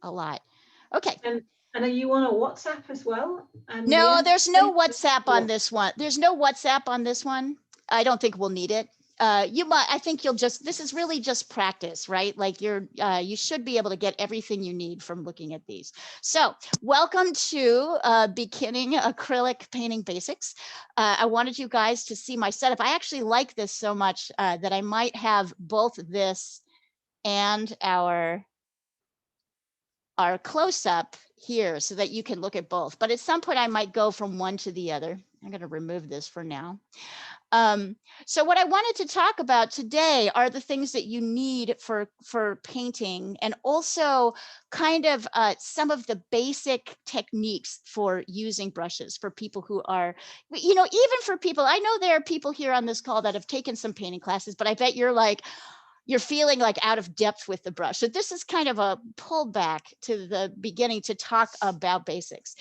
a lot. Okay. And are you on a WhatsApp as well? No, there's no WhatsApp on this one. There's no WhatsApp on this one. I don't think we'll need it. You might, I think you'll just, this is really just practice, right? Like you should be able to get everything you need from looking at these. So welcome to Beginning Acrylic Painting Basics. I wanted you guys to see my setup. I actually like this so much that I might have both this and our close-up here so that you can look at both. But at some point I might go from one to the other. I'm going to remove this for now. So what I wanted to talk about today are the things that you need for painting, and also kind of some of the basic techniques for using brushes for people who are, you know, even for people, I know there are people here on this call that have taken some painting classes, but I bet you're like, you're feeling like out of depth with the brush. So this is kind of a pullback to the beginning to talk about basics.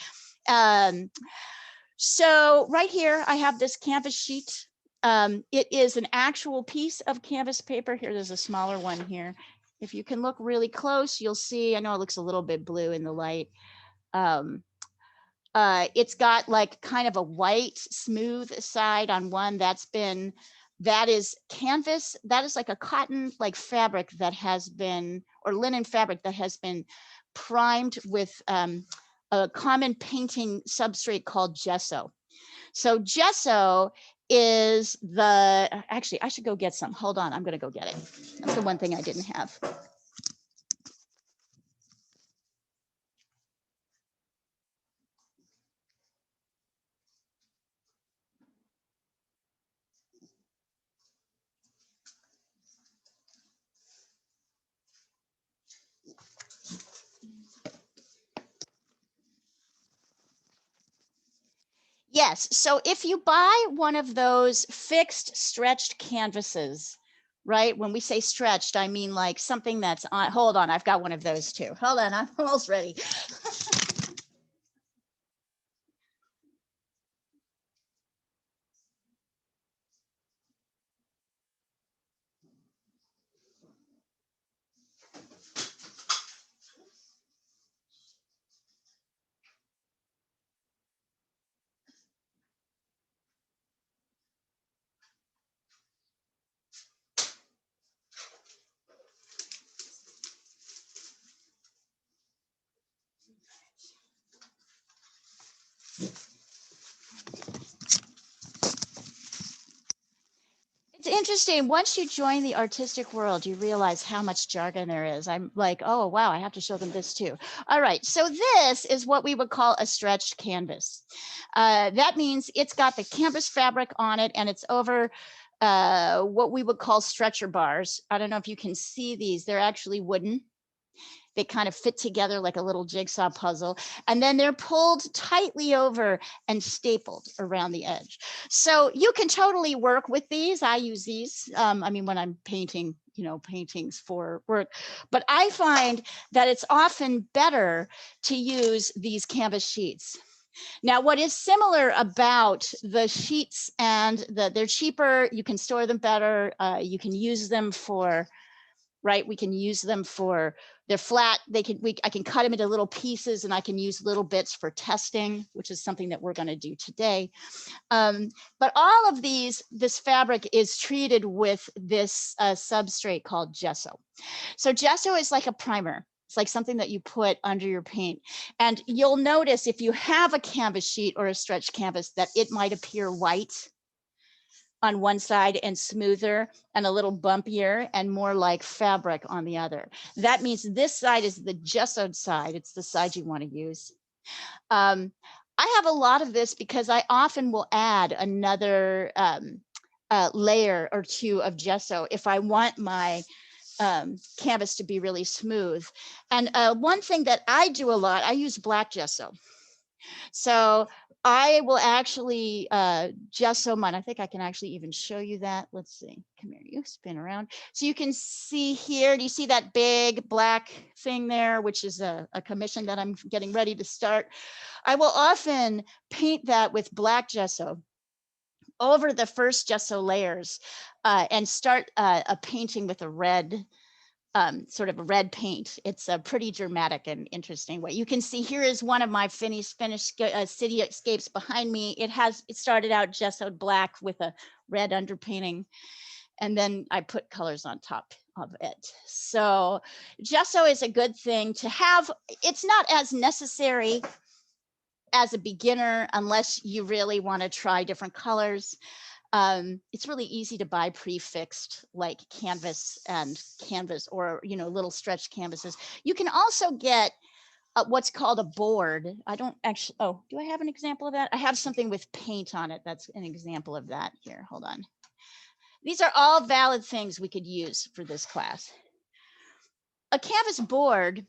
So right here, I have this canvas sheet. It is an actual piece of canvas paper. Here, there's a smaller one here. If you can look really close, you'll see, I know it looks a little bit blue in the light. It's got like kind of a white, smooth side on one. That is canvas. That is like a cotton like fabric that has been, or linen fabric that has been primed with a common painting substrate called gesso. So gesso is actually, I should go get some. Hold on, I'm gonna go get it. That's the one thing I didn't have. Yes, so if you buy one of those fixed stretched canvases, right? When we say stretched, I mean like something that's on, hold on, I've got one of those too. Hold on, I'm almost ready. It's interesting. Once you join the artistic world, you realize how much jargon there is. I'm like, oh, wow, I have to show them this too. All right, so this is what we would call a stretched canvas. That means it's got the canvas fabric on it, and it's over what we would call stretcher bars. I don't know if you can see these. They're actually wooden. They kind of fit together like a little jigsaw puzzle, and then they're pulled tightly over and stapled around the edge. So you can totally work with these. I use these. I mean, when I'm painting, you know, paintings for work, but I find that it's often better to use these canvas sheets. Now, what is similar about the sheets and they're cheaper, you can store them better, you can use them for, right? We can use them for, they're flat. I can cut them into little pieces, and I can use little bits for testing, which is something that we're going to do today. But all of this fabric is treated with this substrate called gesso. So gesso is like a primer. It's like something that you put under your paint. And you'll notice if you have a canvas sheet or a stretched canvas that it might appear white on one side and smoother and a little bumpier and more like fabric on the other. That means this side is the gessoed side. It's the side you want to use. I have a lot of this because I often will add another layer or two of gesso if I want my canvas to be really smooth. And one thing that I do a lot, I use black gesso. So I will actually gesso mine. I think I can actually even show you that. Let's see. Come here, you spin around. So you can see here, do you see that big black thing there, which is a commission that I'm getting ready to start? I will often paint that with black gesso over the first gesso layers and start a painting with a red sort of a red paint. It's a pretty dramatic and interesting way. You can see here is one of my finished cityscapes behind me. It started out gessoed black with a red underpainting, and then I put colors on top of it. So gesso is a good thing to have. It's not as necessary as a beginner unless you really want to try different colors. It's really easy to buy prefixed like canvas or, little stretched canvases. You can also get what's called a board. I don't actually, oh, do I have an example of that? I have something with paint on it. That's an example of that here. Hold on. These are all valid things we could use for this class. A canvas board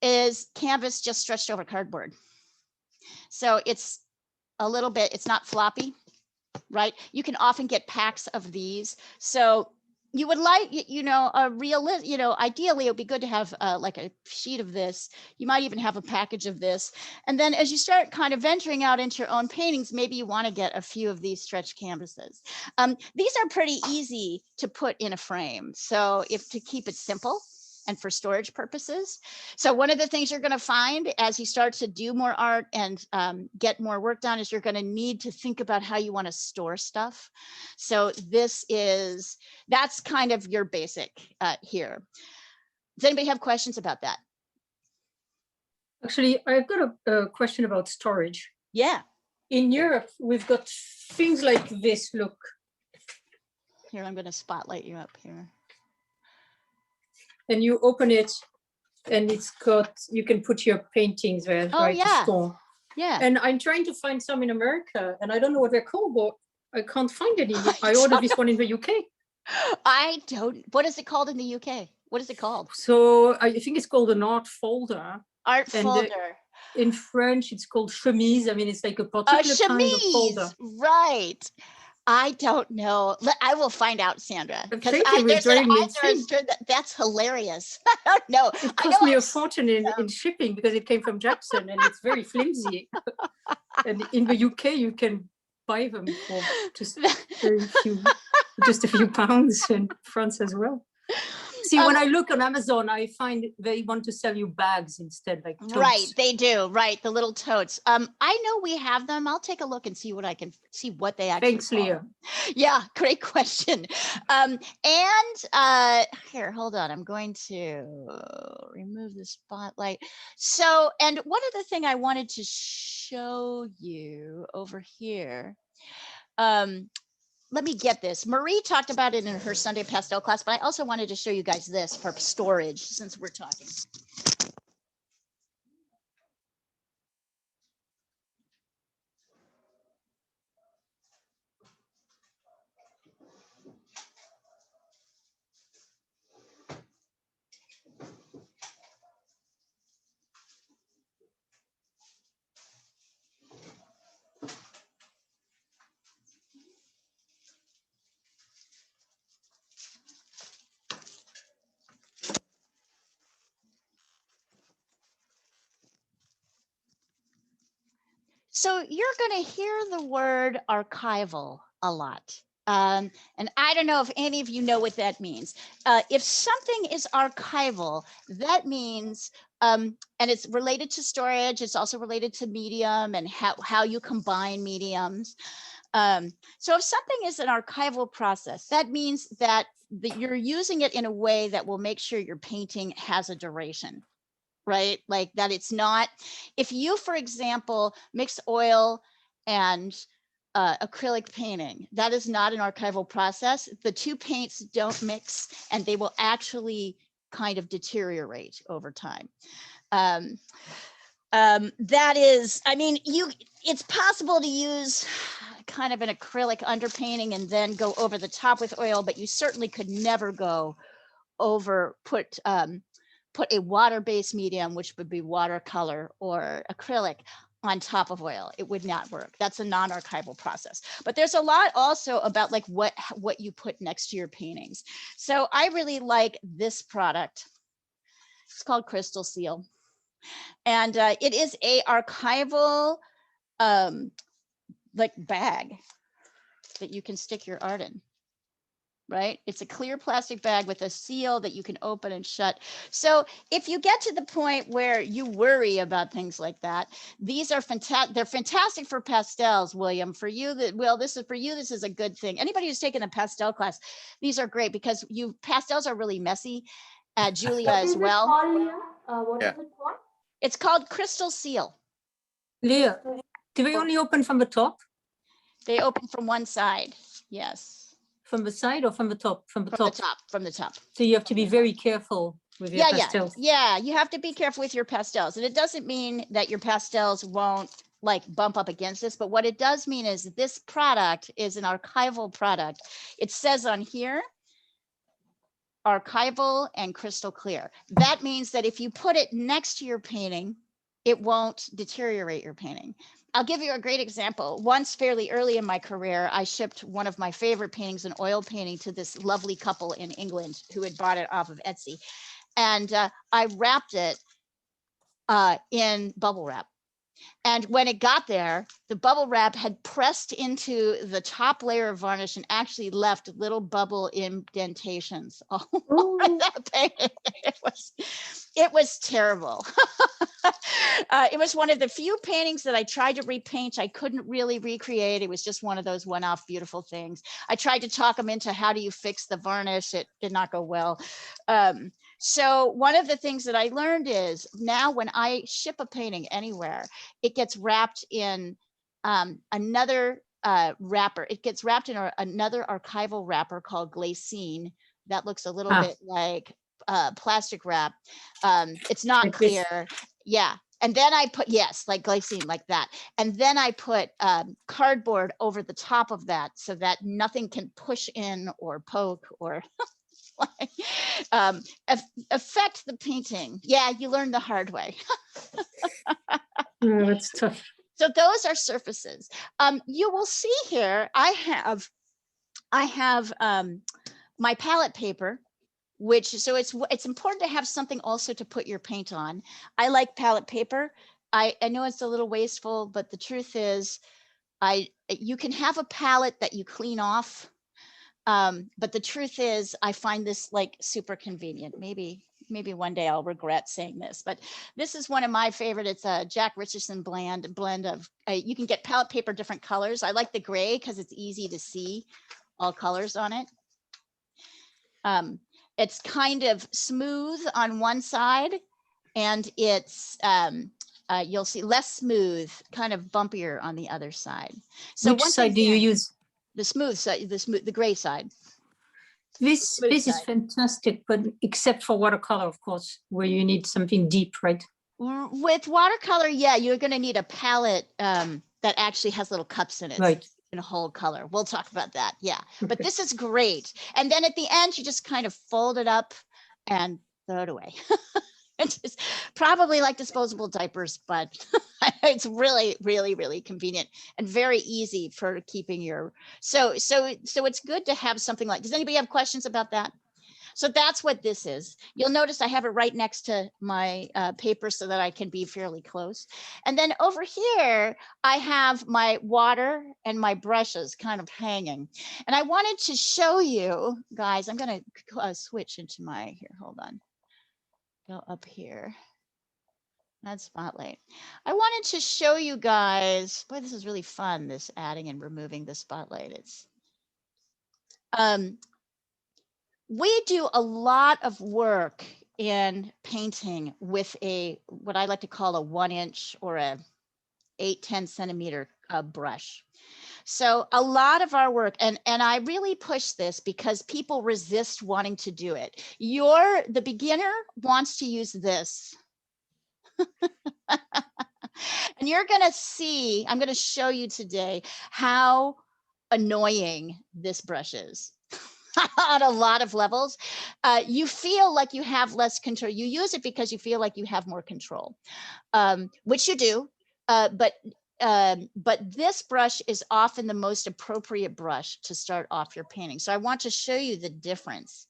is canvas just stretched over cardboard. So it's a little bit, it's not floppy, right? You can often get packs of these. So you would like, ideally it would be good to have like a sheet of this. You might even have a package of this. And then as you start kind of venturing out into your own paintings, maybe you want to get a few of these stretched canvases. These are pretty easy to put in a frame. So to keep it simple and for storage purposes. So one of the things you're going to find as you start to do more art and get more work done is you're going to need to think about how you want to store stuff. So that's kind of your basic here. Does anybody have questions about that? Actually, I've got a question about storage. Yeah. In Europe, we've got things like this, look. Here, I'm going to spotlight you up here. And you open it and you can put your paintings there, right? Yeah. To store. Yeah. And I'm trying to find some in America and I don't know what they're called, but I can't find any. I ordered this one in the UK. What is it called in the UK? What is it called? So I think it's called an art folder. Art folder. In French, it's called chemise. I mean, it's like a particular kind of folder. Right. I don't know. I will find out, Sandra. Because that's hilarious. I don't know. It cost me a fortune in shipping because it came from Jackson and it's very flimsy. And in the UK, you can buy them for just a few pounds, in France as well. See, when I look on Amazon, I find they want to sell you bags instead, like totes. Right, they do. Right, the little totes. I know we have them. I'll take a look and see what they actually. Thanks, Leah. Yeah, great question. Here, hold on. I'm going to remove the spotlight. So, and one other thing I wanted to show you over here. Let me get this. Marie talked about it in her Sunday pastel class, but I also wanted to show you guys this for storage since we're talking. So you're going to hear the word archival a lot. And I don't know if any of you know what that means. If something is archival, that means, and it's related to storage, it's also related to medium and how you combine mediums. So if something is an archival process, that means that you're using it in a way that will make sure your painting has a duration. Right? Like that it's not, if you, for example, mix oil and acrylic painting, that is not an archival process. The two paints don't mix and they will actually kind of deteriorate over time. That is, I mean, it's possible to use kind of an acrylic underpainting and then go over the top with oil, but you certainly could never go over, put a water-based medium, which would be watercolor or acrylic, on top of oil. It would not work. That's a non-archival process. But there's a lot also about like what you put next to your paintings. So I really like this product. It's called Crystal Seal. And it is a archival like bag that you can stick your art in. right? It's a clear plastic bag with a seal that you can open and shut. So if you get to the point where you worry about things like that, these are fantastic. They're fantastic for pastels, William. For you, this is for you. This is a good thing. Anybody who's taken a pastel class, these are great because pastels are really messy. Julia as well. What is it called? It's called Crystal Seal. Leah, do we only open from the top? They open from one side. Yes. From the side or from the top? From the top. From the top. So you have to be very careful with your pastels. Yeah. You have to be careful with your pastels. And it doesn't mean that your pastels won't like bump up against this, but what it does mean is this product is an archival product. It says on here, archival and crystal clear. That means that if you put it next to your painting, it won't deteriorate your painting. I'll give you a great example. Once fairly early in my career, I shipped one of my favorite paintings, an oil painting, to this lovely couple in England who had bought it off of Etsy. And I wrapped it in bubble wrap. And when it got there, the bubble wrap had pressed into the top layer of varnish and actually left little bubble indentations all over that painting. It was terrible. It was one of the few paintings that I tried to repaint. I couldn't really recreate. It was just one of those one-off beautiful things. I tried to talk them into how do you fix the varnish. It did not go well. So one of the things that I learned is now when I ship a painting anywhere, it gets wrapped in another wrapper. It gets wrapped in another archival wrapper called glacine. That looks a little bit like plastic wrap. It's not like clear. Yeah. And then I put, yes, like glacine, like that. And then I put cardboard over the top of that so that nothing can push in or poke or affect the painting. Yeah, you learn the hard way. Oh, that's tough. So those are surfaces. You will see here, I have my palette paper, so it's important to have something also to put your paint on. I like palette paper. I know it's a little wasteful, but the truth is, you can have a palette that you clean off. But the truth is, I find this like super convenient. Maybe one day I'll regret saying this, but this is one of my favorite. It's a Jack Richardson blend of, you can get palette paper, different colors. I like the gray because it's easy to see all colors on it. It's kind of smooth on one side and it's, you'll see less smooth, kind of bumpier on the other side. So which side do you use? The smooth side, the gray side. This is fantastic, but except for watercolor, of course, where you need something deep, right? With watercolor, yeah, you're going to need a palette that actually has little cups in it. Right. In a whole color. We'll talk about that. Yeah. Okay. But this is great. And then at the end, you just kind of fold it up and throw it away. It's probably like disposable diapers, but it's really, really, really convenient and very easy for keeping your, so it's good to have something like, does anybody have questions about that? So that's what this is. You'll notice I have it right next to my paper so that I can be fairly close. And then over here, I have my water and my brushes kind of hanging. And I wanted to show you guys, I'm going to switch into my, here, hold on. Go up here. That's Spotlight. I wanted to show you guys, boy, this is really fun, this adding and removing the Spotlight. It's, we do a lot of work in painting with what I like to call a 1-inch or a 8-10 centimeter brush. So a lot of our work, and I really push this because people resist wanting to do it. The beginner wants to use this. And you're going to see, I'm going to show you today how annoying this brush is. On a lot of levels, you feel like you have less control. You use it because you feel like you have more control, which you do. But this brush is often the most appropriate brush to start off your painting. So I want to show you the difference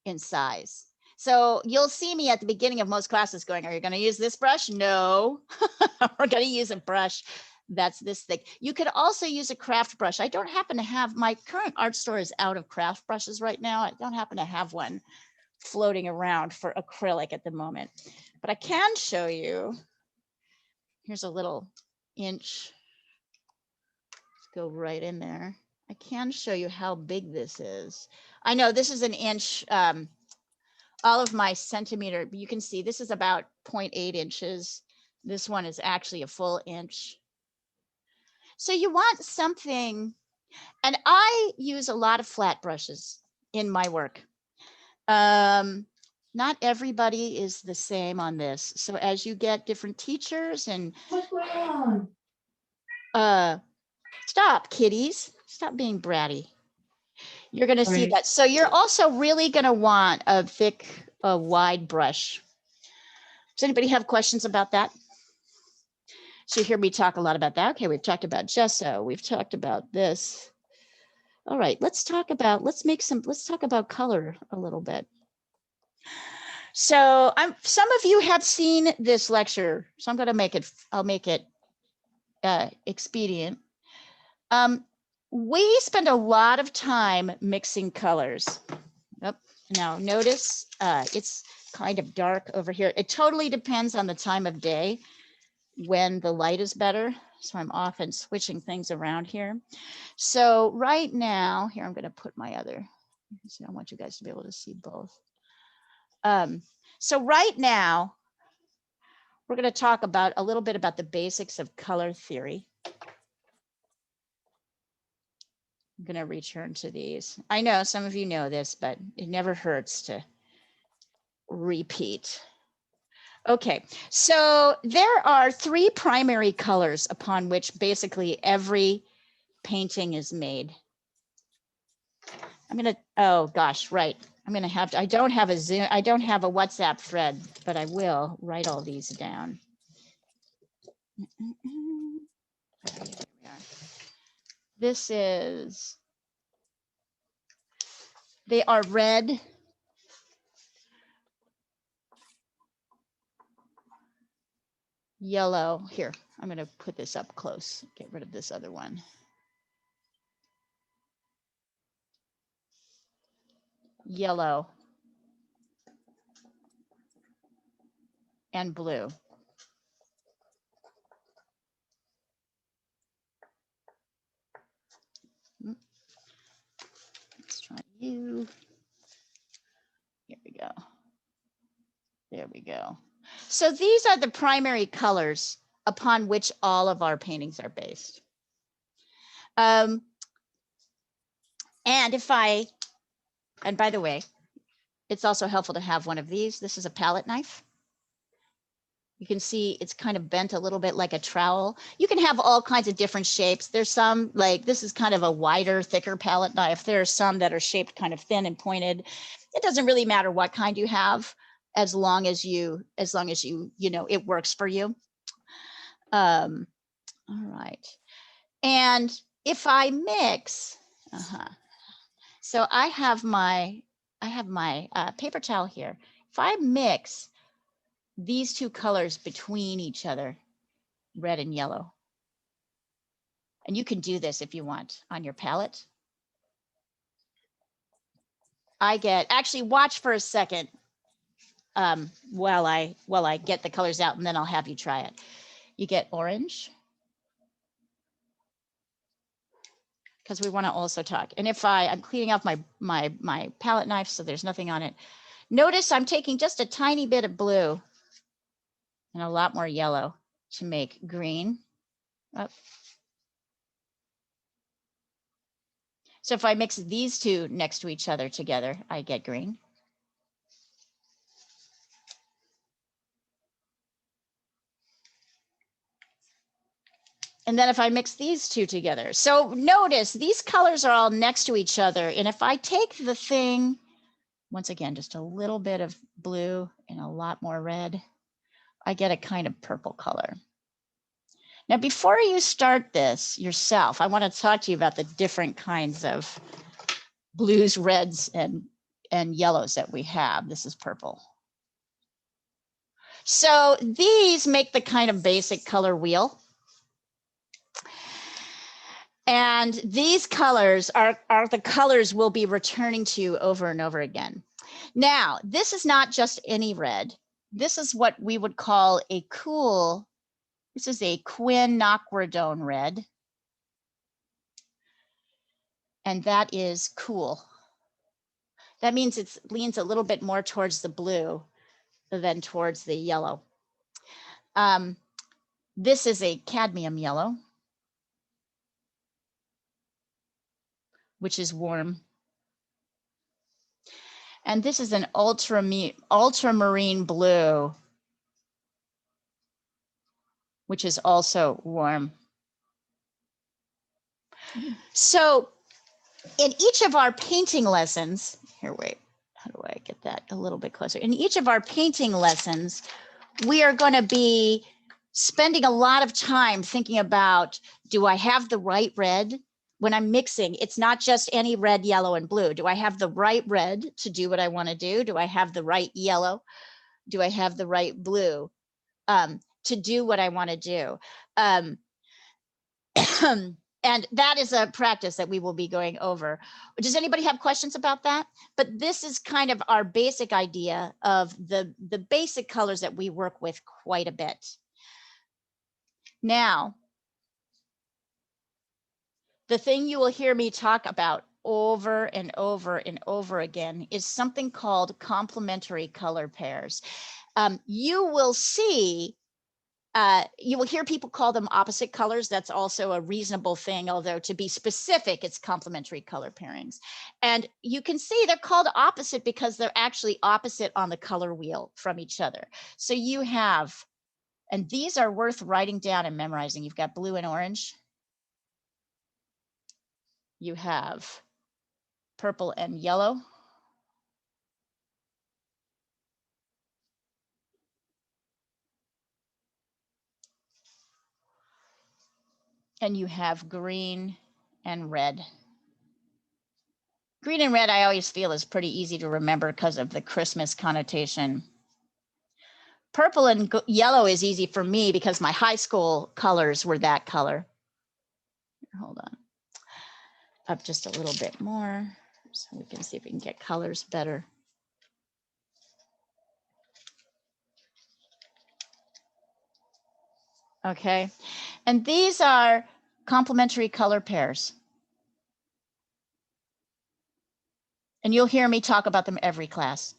in size. So you'll see me at the beginning of most classes going, are you going to use this brush? No, we're going to use a brush That's this thick. You could also use a craft brush. I don't happen to have, my current art store is out of craft brushes right now. I don't happen to have one floating around for acrylic at the moment, but I can show you. Here's a little inch. Let's go right in there. I can show you how big this is. I know this is an inch. All of my centimeter, you can see this is about 0.8 inches. This one is actually a full inch. So you want something, and I use a lot of flat brushes in my work. Not everybody is the same on this. So as you get different teachers and What's going on? stop, kitties, stop being bratty. You're going to see Sorry. that. So you're also really going to want a thick, wide brush. Does anybody have questions about that? So you hear me talk a lot about that. Okay, we've talked about gesso. We've talked about this. All right, let's talk about color a little bit. So some of you have seen this lecture, so I'm going to make it, I'll make it expedient. We spend a lot of time mixing colors. Yep. Now notice it's kind of dark over here. It totally depends on the time of day when the light is better. So I'm often switching things around here. So right now, here I'm going to put my other, so I want you guys to be able to see both. So right now, we're going to talk about a little bit about the basics of color theory. I'm going to return to these. I know some of you know this, but it never hurts to repeat. Okay, so there are 3 primary colors upon which basically every painting is made. I'm going to, oh gosh, right. I'm going to have to, I don't have a Zoom, I don't have a WhatsApp thread, but I will write all these down. Here we are. This is, they are red, yellow. Here, I'm going to put this up close, get rid of this other one. Yellow and blue. Let's try you. Here we go. There we go. So these are the primary colors upon which all of our paintings are based. And by the way, it's also helpful to have one of these. This is a palette knife. You can see it's kind of bent a little bit like a trowel. You can have all kinds of different shapes. There's some, like this is kind of a wider, thicker palette knife. There are some that are shaped kind of thin and pointed. It doesn't really matter what kind you have, as long as you know, it works for you. All right. And if I mix, so I have my paper towel here. If I mix these 2 colors between each other, red and yellow, and you can do this if you want on your palette. I get, actually watch for a second while I get the colors out, and then I'll have you try it. You get orange, because we want to also talk. And if I'm cleaning off my palette knife so there's nothing on it. Notice I'm taking just a tiny bit of blue and a lot more yellow to make green. Oh. So if I mix these 2 next to each other together, I get green. And then if I mix these 2 together, so notice these colors are all next to each other. And if I take the thing, once again, just a little bit of blue and a lot more red, I get a kind of purple color. Now, before you start this yourself, I want to talk to you about the different kinds of blues, reds, and yellows that we have. This is purple. So these make the kind of basic color wheel. And these colors are the colors we'll be returning to over and over again. Now, this is not just any red. This is what we would call a cool, this is a Quinacridone Red. And that is cool. That means it leans a little bit more towards the blue than towards the yellow. This is a cadmium yellow, which is warm. And this is an ultramarine blue, which is also warm. So in each of our painting lessons, here, wait, how do I get that a little bit closer? In each of our painting lessons, we are going to be spending a lot of time thinking about, do I have the right red? When I'm mixing, it's not just any red, yellow, and blue. Do I have the right red to do what I want to do? Do I have the right yellow? Do I have the right blue to do what I want to do? And that is a practice that we will be going over. Does anybody have questions about that? But this is kind of our basic idea of the basic colors that we work with quite a bit. Now, the thing you will hear me talk about over and over and over again is something called complementary color pairs. You will see, you will hear people call them opposite colors. That's also a reasonable thing, although to be specific, it's complementary color pairings. And you can see they're called opposite because they're actually opposite on the color wheel from each other. So you have, and these are worth writing down and memorizing. You've got blue and orange. You have purple and yellow. And you have green and red. Green and red, I always feel, is pretty easy to remember because of the Christmas connotation. Purple and yellow is easy for me because my high school colors were that color. Hold on. Up just a little bit more so we can see if we can get colors better. Okay, and these are complementary color pairs. And you'll hear me talk about them every class.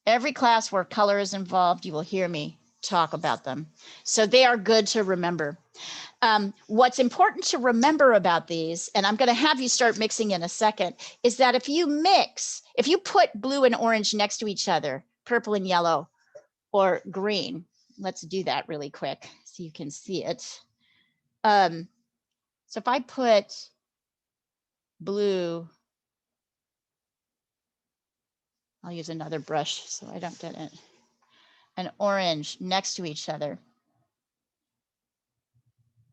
Every class where color is involved, you will hear me talk about them. So they are good to remember. What's important to remember about these, and I'm going to have you start mixing in a second, is that if you mix, if you put blue and orange next to each other, purple and yellow, or green, let's do that really quick so you can see it. So if I put blue, I'll use another brush so I don't get it, and orange next to each other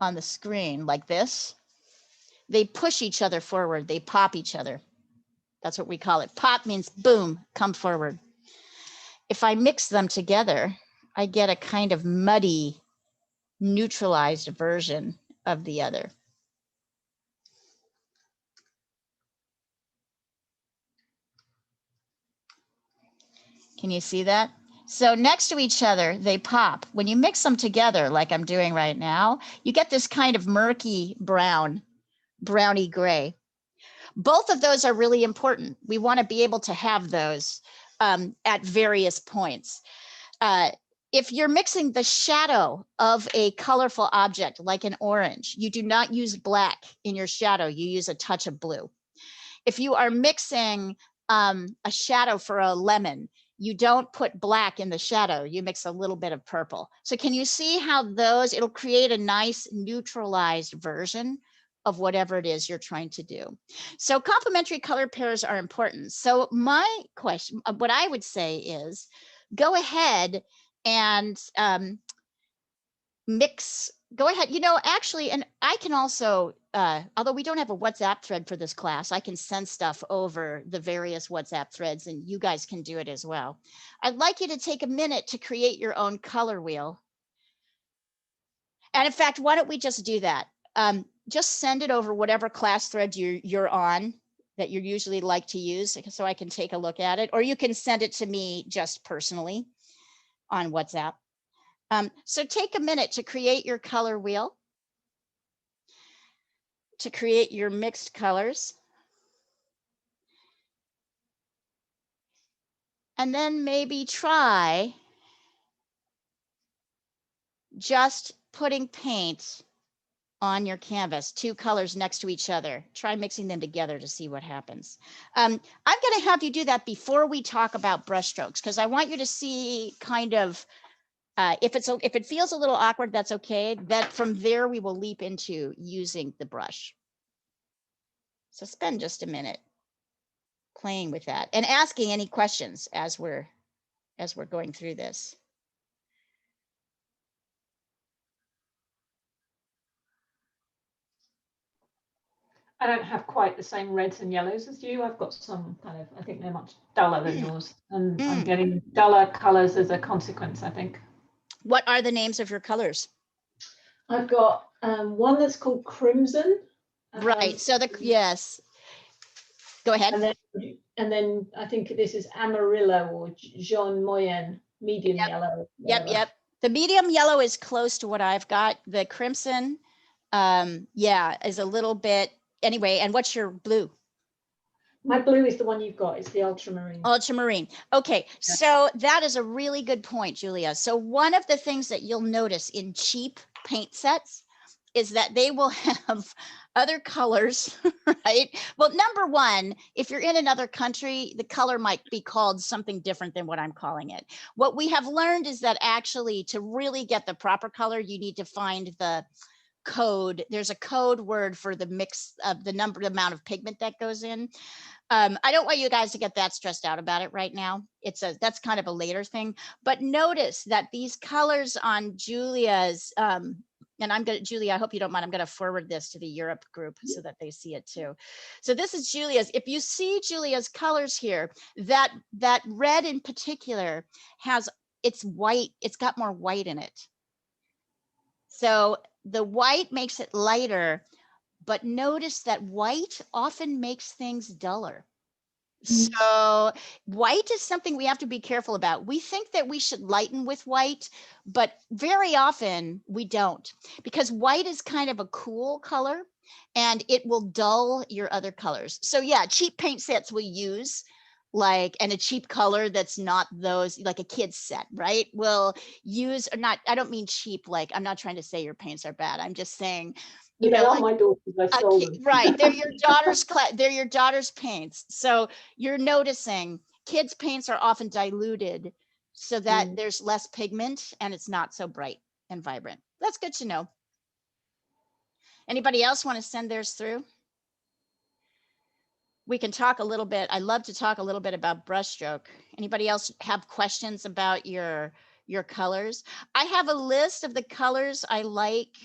on the screen like this, they push each other forward, they pop each other. That's what we call it. Pop means boom, come forward. If I mix them together, I get a kind of muddy, neutralized version of the other. Can you see that? So next to each other, they pop. When you mix them together, like I'm doing right now, you get this kind of murky brown, browny gray. Both of those are really important. We want to be able to have those at various points. If you're mixing the shadow of a colorful object, like an orange, you do not use black in your shadow, you use a touch of blue. If you are mixing a shadow for a lemon, you don't put black in the shadow, you mix a little bit of purple. So can you see how those, it'll create a nice neutralized version of whatever it is you're trying to do. So complementary color pairs are important. So my question, what I would say is, go ahead and mix, go ahead, you know, actually, and I can also, although we don't have a WhatsApp thread for this class, I can send stuff over the various WhatsApp threads and you guys can do it as well. I'd like you to take a minute to create your own color wheel. And in fact, why don't we just do that? just send it over whatever class thread you're on that you usually like to use, so I can take a look at it, or you can send it to me just personally on WhatsApp. So take a minute to create your color wheel, to create your mixed colors. And then maybe try just putting paint on your canvas, 2 colors next to each other. Try mixing them together to see what happens. I'm going to have you do that before we talk about brush strokes, because I want you to see kind of, if it feels a little awkward, that's okay. That from there we will leap into using the brush. So spend just a minute playing with that and asking any questions as we're going through this. I don't have quite the same reds and yellows as you. I've got some kind of, I think they're much duller than yours. And I'm getting duller colors as a consequence, I think. What are the names of your colors? I've got one that's called Crimson. Right, so yes. Go ahead. And then I think this is Amarillo or Jaune Moyen, medium yellow. Yep. The medium yellow is close to what I've got. The crimson, is a little bit, anyway. And what's your blue? My blue is the one you've got. It's the ultramarine. Ultramarine. Okay, so that is a really good point, Julia. So one of the things that you'll notice in cheap paint sets is that they will have other colors, right? Well, number one, if you're in another country, the color might be called something different than what I'm calling it. What we have learned is that actually to really get the proper color, you need to find the code. There's a code word for the mix of the amount of pigment that goes in. I don't want you guys to get that stressed out about it right now. That's kind of a later thing, but notice that these colors on Julia's, and Julia, I hope you don't mind, I'm gonna forward this to the Europe group so that they see it too. So this is Julia's. If you see Julia's colors here, that red in particular it's white, it's got more white in it. So the white makes it lighter, but notice that white often makes things duller. So white is something we have to be careful about. We think that we should lighten with white, but very often we don't, because white is kind of a cool color and it will dull your other colors. So yeah, cheap paint sets we use and a cheap color that's not those, like a kid's set, right? We'll use, or not, I don't mean cheap, like I'm not trying to say your paints are bad. I'm just saying, you know, like, my daughters, I stole them. Right, they're your daughter's paints. So you're noticing kids' paints are often diluted so that there's less pigment and it's not so bright and vibrant. That's good to know. Anybody else want to send theirs through? We can talk a little bit. I love to talk a little bit about brushstroke. Anybody else have questions about your colors? I have a list of the colors I like,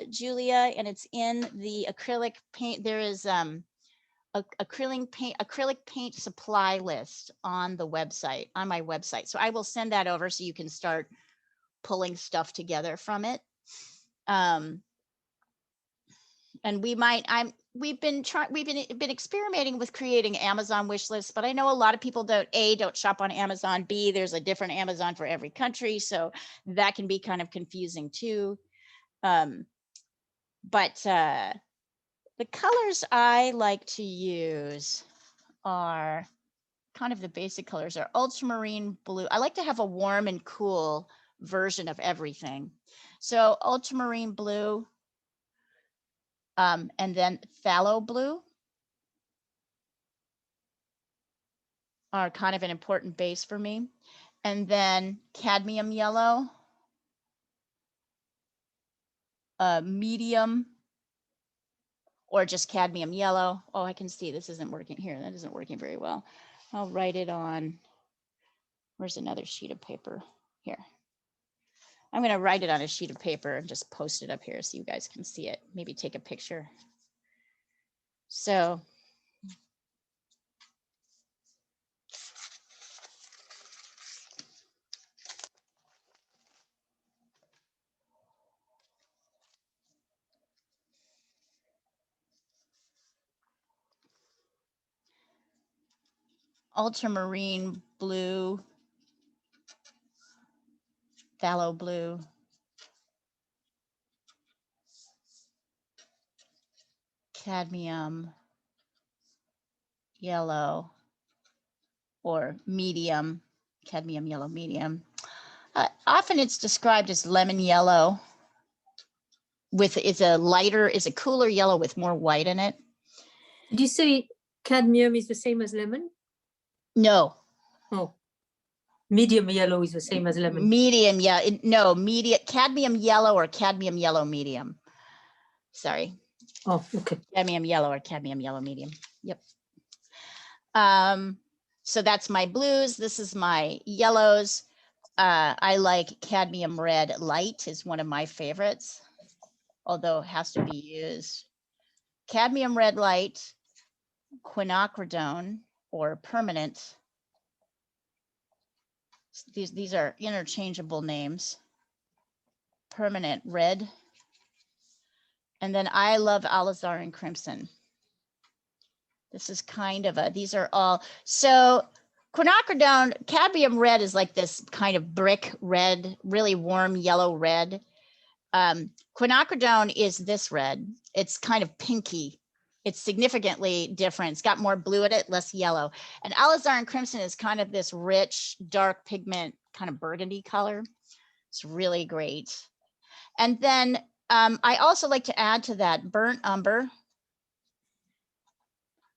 Julia, and it's in the acrylic paint. There is acrylic paint supply list on the website, on my website. So I will send that over so you can start pulling stuff together from it. And we've been experimenting with creating Amazon wish lists, but I know a lot of people don't shop on Amazon. B, there's a different Amazon for every country, so that can be kind of confusing too. But the colors I like to use are kind of the basic colors are ultramarine blue. I like to have a warm and cool version of everything. So ultramarine blue, and then phthalo blue are kind of an important base for me. And then cadmium yellow, medium, or just cadmium yellow. Oh, I can see this isn't working here. That isn't working very well. I'll write it on, where's another sheet of paper? Here. I'm going to write it on a sheet of paper and just post it up here so you guys can see it. Maybe take a picture. So Ultramarine Blue, Phthalo Blue, Cadmium Yellow, or medium, cadmium yellow medium. Often it's described as lemon yellow is a cooler yellow with more white in it. Did you say cadmium is the same as lemon? No. Oh, medium yellow is the same as lemon. Medium, yeah. No, cadmium yellow or cadmium yellow medium. Sorry. Oh, okay. Cadmium yellow or cadmium yellow medium. Yep. So that's my blues. This is my yellows. I like Cadmium Red Light is one of my favorites, although it has to be used. Cadmium Red Light, Quinacridone, or Permanent. These are interchangeable names. Permanent Red. And then I love Alizarin Crimson. This is kind of these are all, so Quinacridone, Cadmium Red is like this kind of brick red, really warm yellow red. Quinacridone is this red. It's kind of pinky. It's significantly different. It's got more blue in it, less yellow. And Alizarin Crimson is kind of this rich, dark pigment, kind of burgundy color. It's really great. And then I also like to add to that Burnt Umber,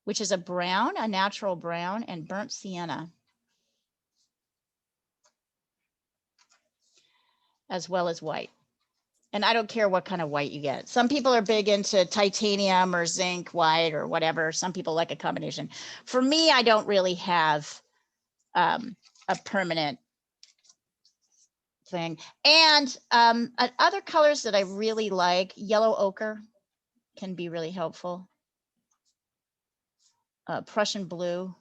which is a brown, a natural brown, and Burnt Sienna, as well as white. And I don't care what kind of white you get. Some people are big into titanium or zinc white or whatever. Some people like a combination. For me, I don't really have a permanent thing. And other colors that I really like, yellow ochre can be really helpful. Prussian blue.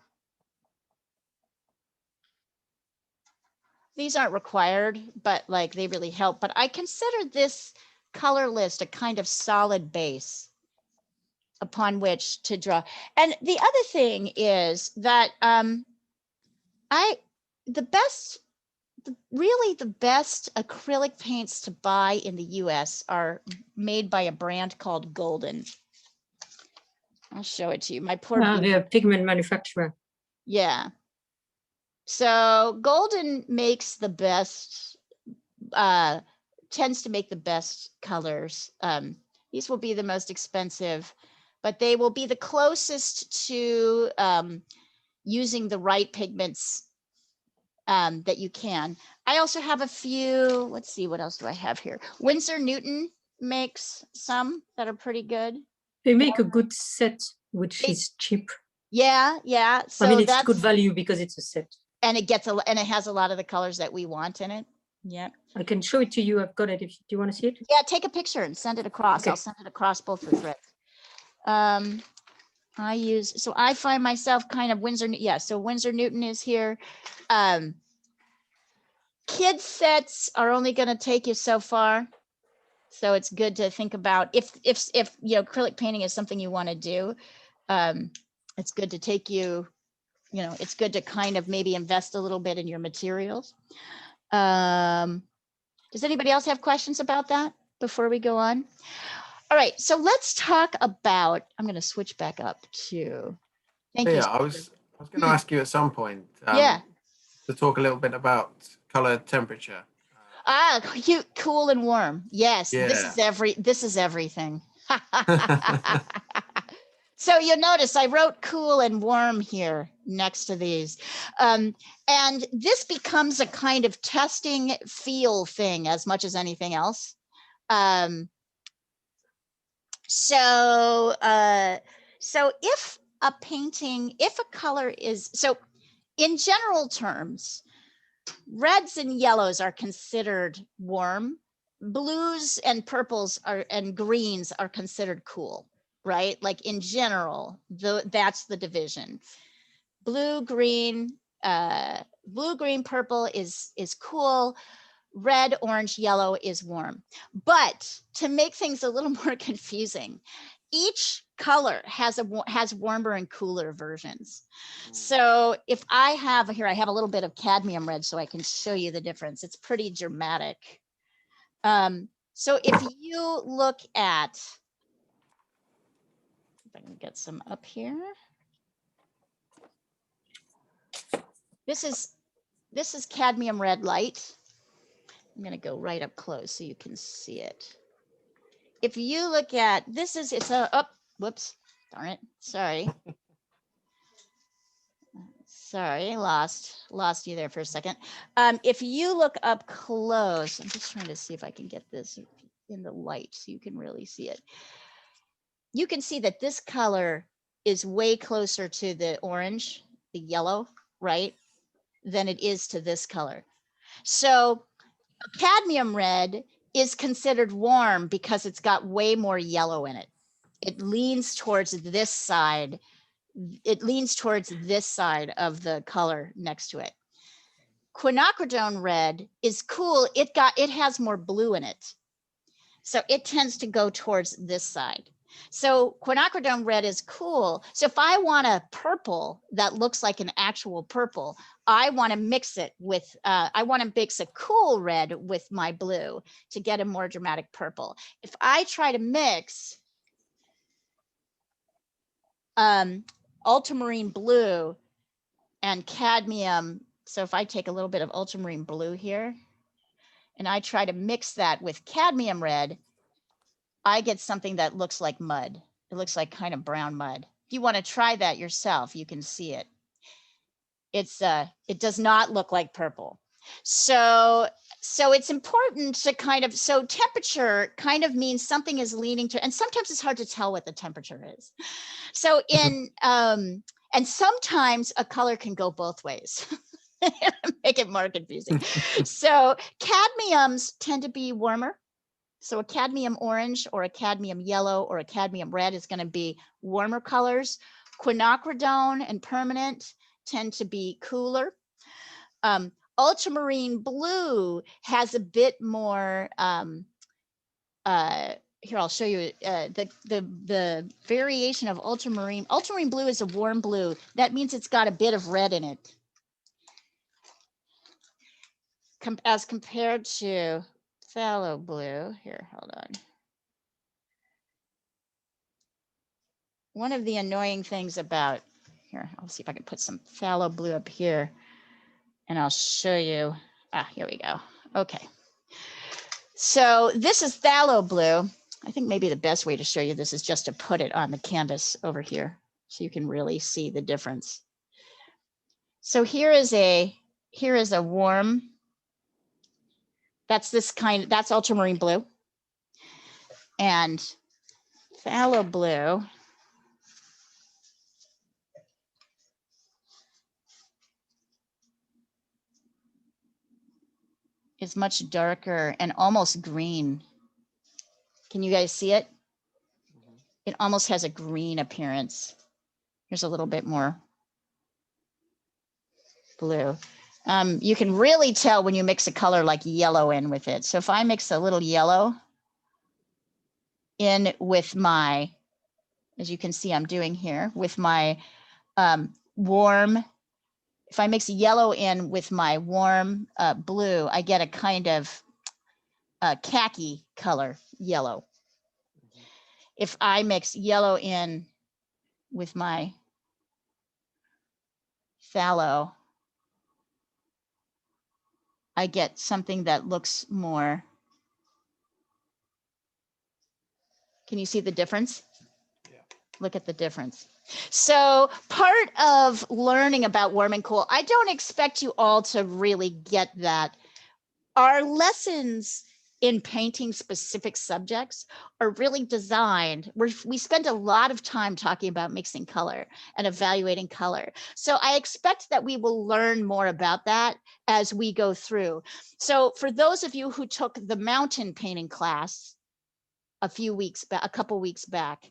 These aren't required, but like they really help. But I consider this color list a kind of solid base upon which to draw. And the other thing is that really the best acrylic paints to buy in the US are made by a brand called Golden. I'll show it to you. My poor They're a pigment manufacturer. Yeah. So Golden makes the best, tends to make the best colors. These will be the most expensive, but they will be the closest to using the right pigments that you can. I also have a few, let's see, what else do I have here? Winsor Newton makes some that are pretty good. They make a good set, which is cheap. Yeah, yeah. So I mean, it's good value because it's a set. And it has a lot of the colors that we want in it. Yeah. I can show it to you. I've got it. Do you want to see it? Yeah, take a picture and send it across. Okay. I'll send it across both the threads. So I find myself kind of Winsor. Yeah, so Winsor Newton is here. Kid sets are only going to take you so far. So it's good to think about if you know, acrylic painting is something you want to do. It's good to take you, you know, it's good to kind of maybe invest a little bit in your materials. Does anybody else have questions about that before we go on? All right, so let's talk about, I'm going to switch back up to, thank you. I was going to ask you at some point to talk a little bit about color temperature. Cool and warm. Yes, yeah. This is everything. So you'll notice I wrote cool and warm here next to these. And this becomes a kind of testing feel thing as much as anything else. So if a color is, so in general terms, reds and yellows are considered warm. Blues and purples and greens are considered cool. Right? Like in general, that's the division. Blue, green, purple is cool. Red, orange, yellow is warm. But to make things a little more confusing, each color has warmer and cooler versions. So if I have here, I have a little bit of cadmium red so I can show you the difference. It's pretty dramatic. So if you look at, if I can get some up here. This is cadmium red light. I'm going to go right up close so you can see it. If you look at this, it's a whoops, darn it, sorry. Sorry, lost you there for a second. If you look up close, I'm just trying to see if I can get this in the light so you can really see it. You can see that this color is way closer to the orange, the yellow, right, than it is to this color. So cadmium red is considered warm because it's got way more yellow in it. It leans towards this side. It leans towards this side of the color next to it. Quinacridone red is cool. It has more blue in it. So it tends to go towards this side. So quinacridone red is cool. So if I want a purple that looks like an actual purple, I want to mix it with, I want to mix a cool red with my blue to get a more dramatic purple. If I try to mix ultramarine blue and cadmium, so if I take a little bit of ultramarine blue here and I try to mix that with cadmium red, I get something that looks like mud. It looks like kind of brown mud. If you want to try that yourself, you can see it. It does not look like purple. So it's important to so temperature kind of means something is leaning to, and sometimes it's hard to tell what the temperature is. So and sometimes a color can go both ways. Make it more confusing. So cadmiums tend to be warmer. So a cadmium orange or a cadmium yellow or a cadmium red is going to be warmer colors. Quinacridone and permanent tend to be cooler. Ultramarine blue has a bit more, here, I'll show you the variation of ultramarine. Ultramarine blue is a warm blue. That means it's got a bit of red in it. As compared to phthalo blue, here, hold on. One of the annoying things about, here, I'll see if I can put some phthalo blue up here and I'll show you. Here we go. Okay. So this is phthalo blue. I think maybe the best way to show you this is just to put it on the canvas over here so you can really see the difference. So here is a warm, that's ultramarine blue. And phthalo blue is much darker and almost green. Can you guys see it? It almost has a green appearance. Here's a little bit more blue. You can really tell when you mix a color like yellow in with it. So if I mix a little yellow in with my, as you can see I'm doing here, with my warm, if I mix yellow in with my warm blue, I get a kind of khaki color yellow. If I mix yellow in with my phthalo, I get something that looks more. Can you see the difference? Yeah. Look at the difference. So part of learning about warm and cool, I don't expect you all to really get that. Our lessons in painting specific subjects are really designed, we spend a lot of time talking about mixing color and evaluating color. So I expect that we will learn more about that as we go through. So for those of you who took the mountain painting class a couple weeks back,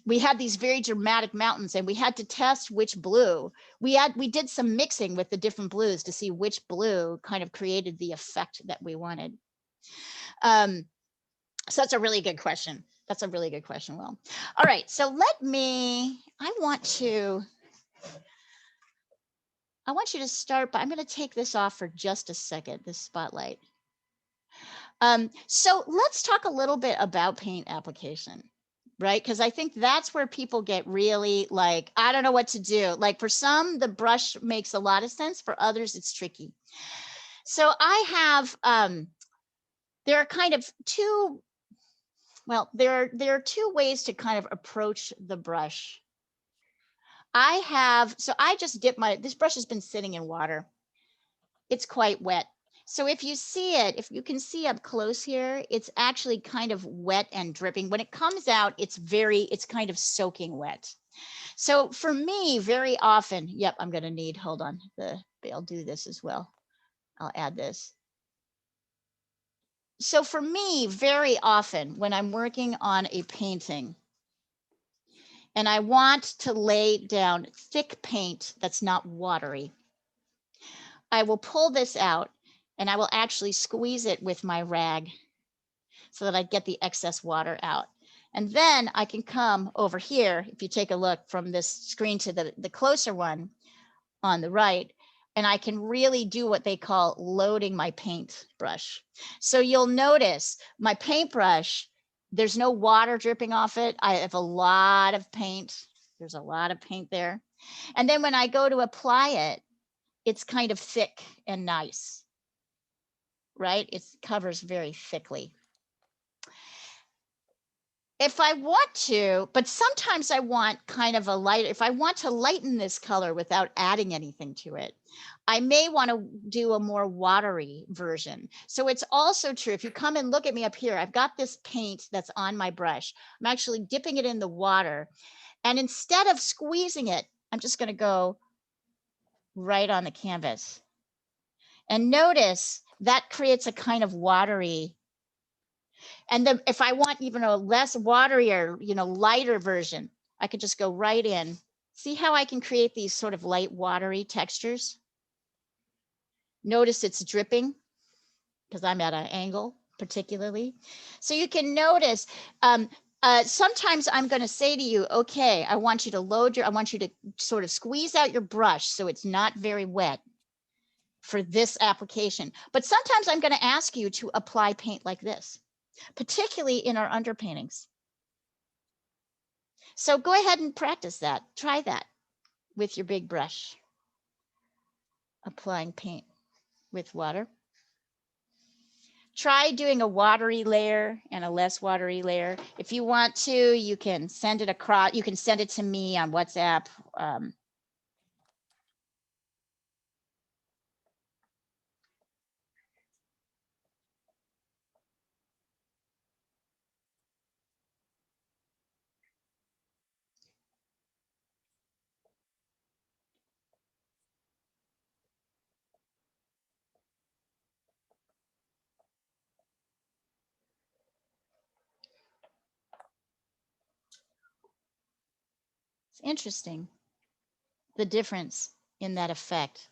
we had these very dramatic mountains and we had to test which blue. We did some mixing with the different blues to see which blue kind of created the effect that we wanted. So that's a really good question. That's a really good question, Will. All right, so I want you to start, but I'm going to take this off for just a second, this spotlight. So let's talk a little bit about paint application, right? Because I think that's where people get really like, I don't know what to do. Like for some, the brush makes a lot of sense. For others, it's tricky. So I have, there are kind of two, well, there are two ways to kind of approach the brush. So I just dip this brush has been sitting in water. It's quite wet. So if you see it, if you can see up close here, it's actually kind of wet and dripping. When it comes out, it's kind of soaking wet. So for me, very often, yep, I'm gonna need, hold on, I'll do this as well. I'll add this. So for me, very often when I'm working on a painting and I want to lay down thick paint that's not watery, I will pull this out and I will actually squeeze it with my rag so that I get the excess water out. And then I can come over here, if you take a look from this screen to the closer one on the right, and I can really do what they call loading my paint brush. So you'll notice my paintbrush, there's no water dripping off it. I have a lot of paint. There's a lot of paint there. And then when I go to apply it, it's kind of thick and nice, right? It covers very thickly. If I want to, but sometimes I want kind of a light, if I want to lighten this color without adding anything to it, I may want to do a more watery version. So it's also true, if you come and look at me up here, I've got this paint that's on my brush. I'm actually dipping it in the water. And instead of squeezing it, I'm just going to go right on the canvas. And notice that creates a kind of watery. And then if I want even a less watery or, lighter version, I could just go right in. See how I can create these sort of light watery textures? Notice it's dripping because I'm at an angle particularly. So you can notice, sometimes I'm going to say to you, okay, I want you to sort of squeeze out your brush so it's not very wet for this application. But sometimes I'm going to ask you to apply paint like this, particularly in our underpaintings. So go ahead and practice that. Try that with your big brush. Applying paint with water. Try doing a watery layer and a less watery layer. If you want to, you can send it across. You can send it to me on WhatsApp. It's interesting, the difference in that effect.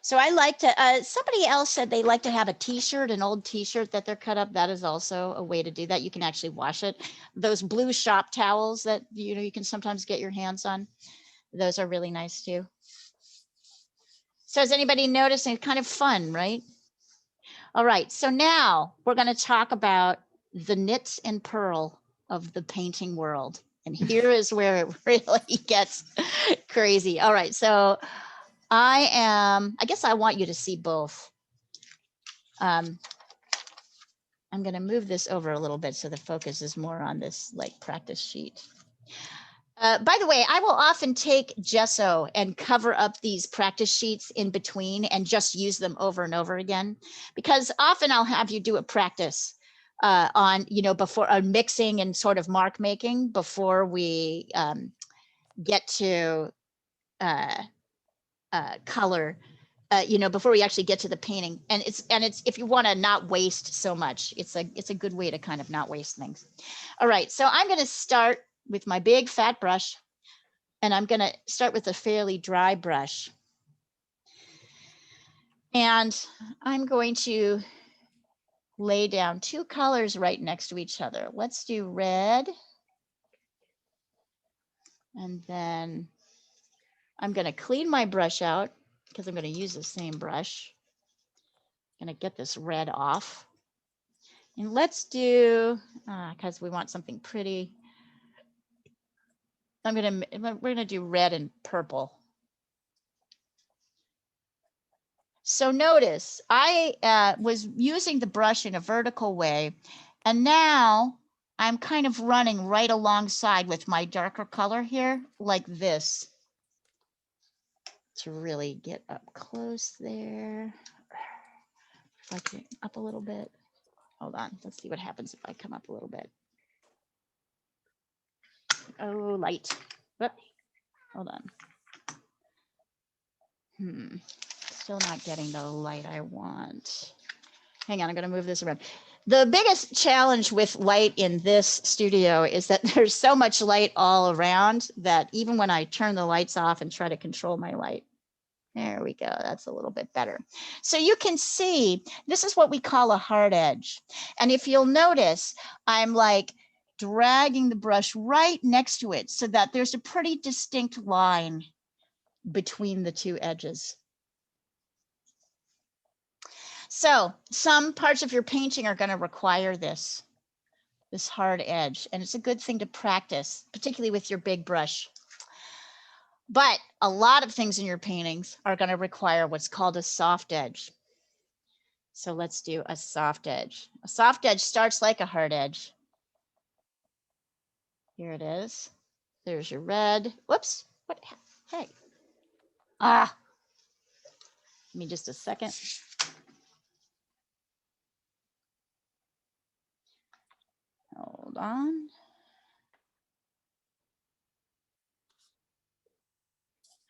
So I like to, somebody else said they like to have a t-shirt, an old t-shirt that they're cut up. That is also a way to do that. You can actually wash it. Those blue shop towels that, you can sometimes get your hands on. Those are really nice too. So has anybody noticed? It's kind of fun, right? All right, so now we're going to talk about the knit and purl of the painting world. And here is where it really gets crazy. All right, so I guess I want you to see both. I'm going to move this over a little bit so the focus is more on this like practice sheet. By the way, I will often take gesso and cover up these practice sheets in between and just use them over and over again, because often I'll have you do a practice on, before mixing and sort of mark making before we get to color, before we actually get to the painting. And it's if you want to not waste so much, it's a good way to kind of not waste things. All right, so I'm going to start with my big fat brush, and I'm going to start with a fairly dry brush. And I'm going to lay down two colors right next to each other. Let's do red. And then I'm going to clean my brush out because I'm going to use the same brush. I'm going to get this red off. And let's do, because we want something pretty, we're going to do red and purple. So notice I was using the brush in a vertical way, and now I'm kind of running right alongside with my darker color here, like this, to really get up close there. If I can up a little bit. Hold on, let's see what happens if I come up a little bit. Oh, light. Whoop. Hold on. Still not getting the light I want. Hang on, I'm going to move this around. The biggest challenge with light in this studio is that there's so much light all around that even when I turn the lights off and try to control my light, there we go, that's a little bit better. So you can see, this is what we call a hard edge. And if you'll notice, I'm like dragging the brush right next to it so that there's a pretty distinct line between the two edges. So some parts of your painting are going to require this hard edge, and it's a good thing to practice, particularly with your big brush. But a lot of things in your paintings are going to require what's called a soft edge. So let's do a soft edge. A soft edge starts like a hard edge. Here it is. There's your red. Whoops. What? Hey. Give me just a second. Hold on.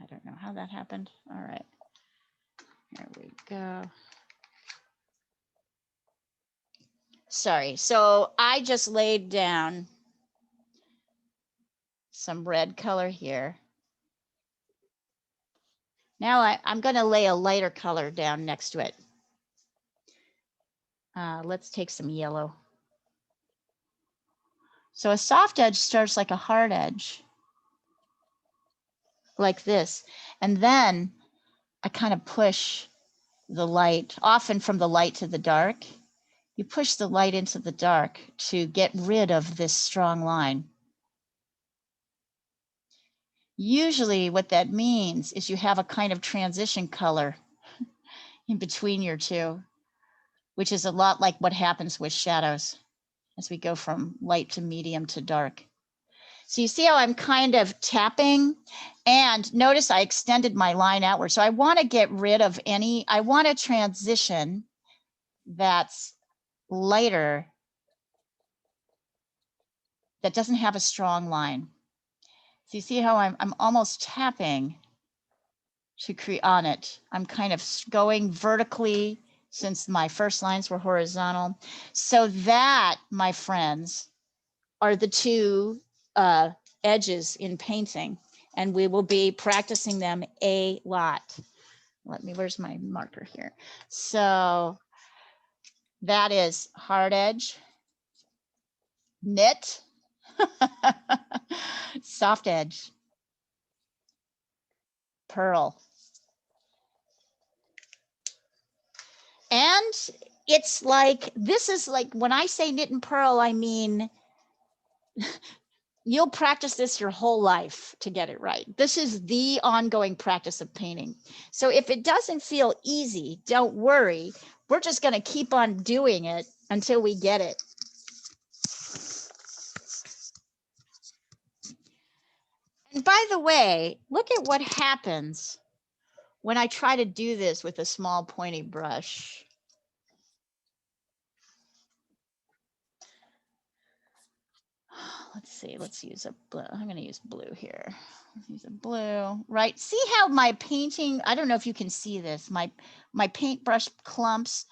I don't know how that happened. All right. There we go. Sorry. So I just laid down some red color here. Now I'm going to lay a lighter color down next to it. Let's take some yellow. So a soft edge starts like a hard edge, like this. And then I kind of push the light, often from the light to the dark. You push the light into the dark to get rid of this strong line. Usually what that means is you have a kind of transition color in between your two, which is a lot like what happens with shadows as we go from light to medium to dark. So you see how I'm kind of tapping, and notice I extended my line outward. So I want to get rid of I want a transition that's lighter, that doesn't have a strong line. So you see how I'm almost tapping to create on it. I'm kind of going vertically since my first lines were horizontal. So that, my friends, are the two edges in painting, and we will be practicing them a lot. Where's my marker here? So that is hard edge, knit, soft edge, pearl. And it's like, this is like, when I say knit and pearl, I mean, you'll practice this your whole life to get it right. This is the ongoing practice of painting. So if it doesn't feel easy, don't worry. We're just going to keep on doing it until we get it. And by the way, look at what happens when I try to do this with a small pointy brush. Let's see, let's use a blue. I'm going to use blue here. Let's use a blue, right? See how my painting, I don't know if you can see this, my paintbrush clumps,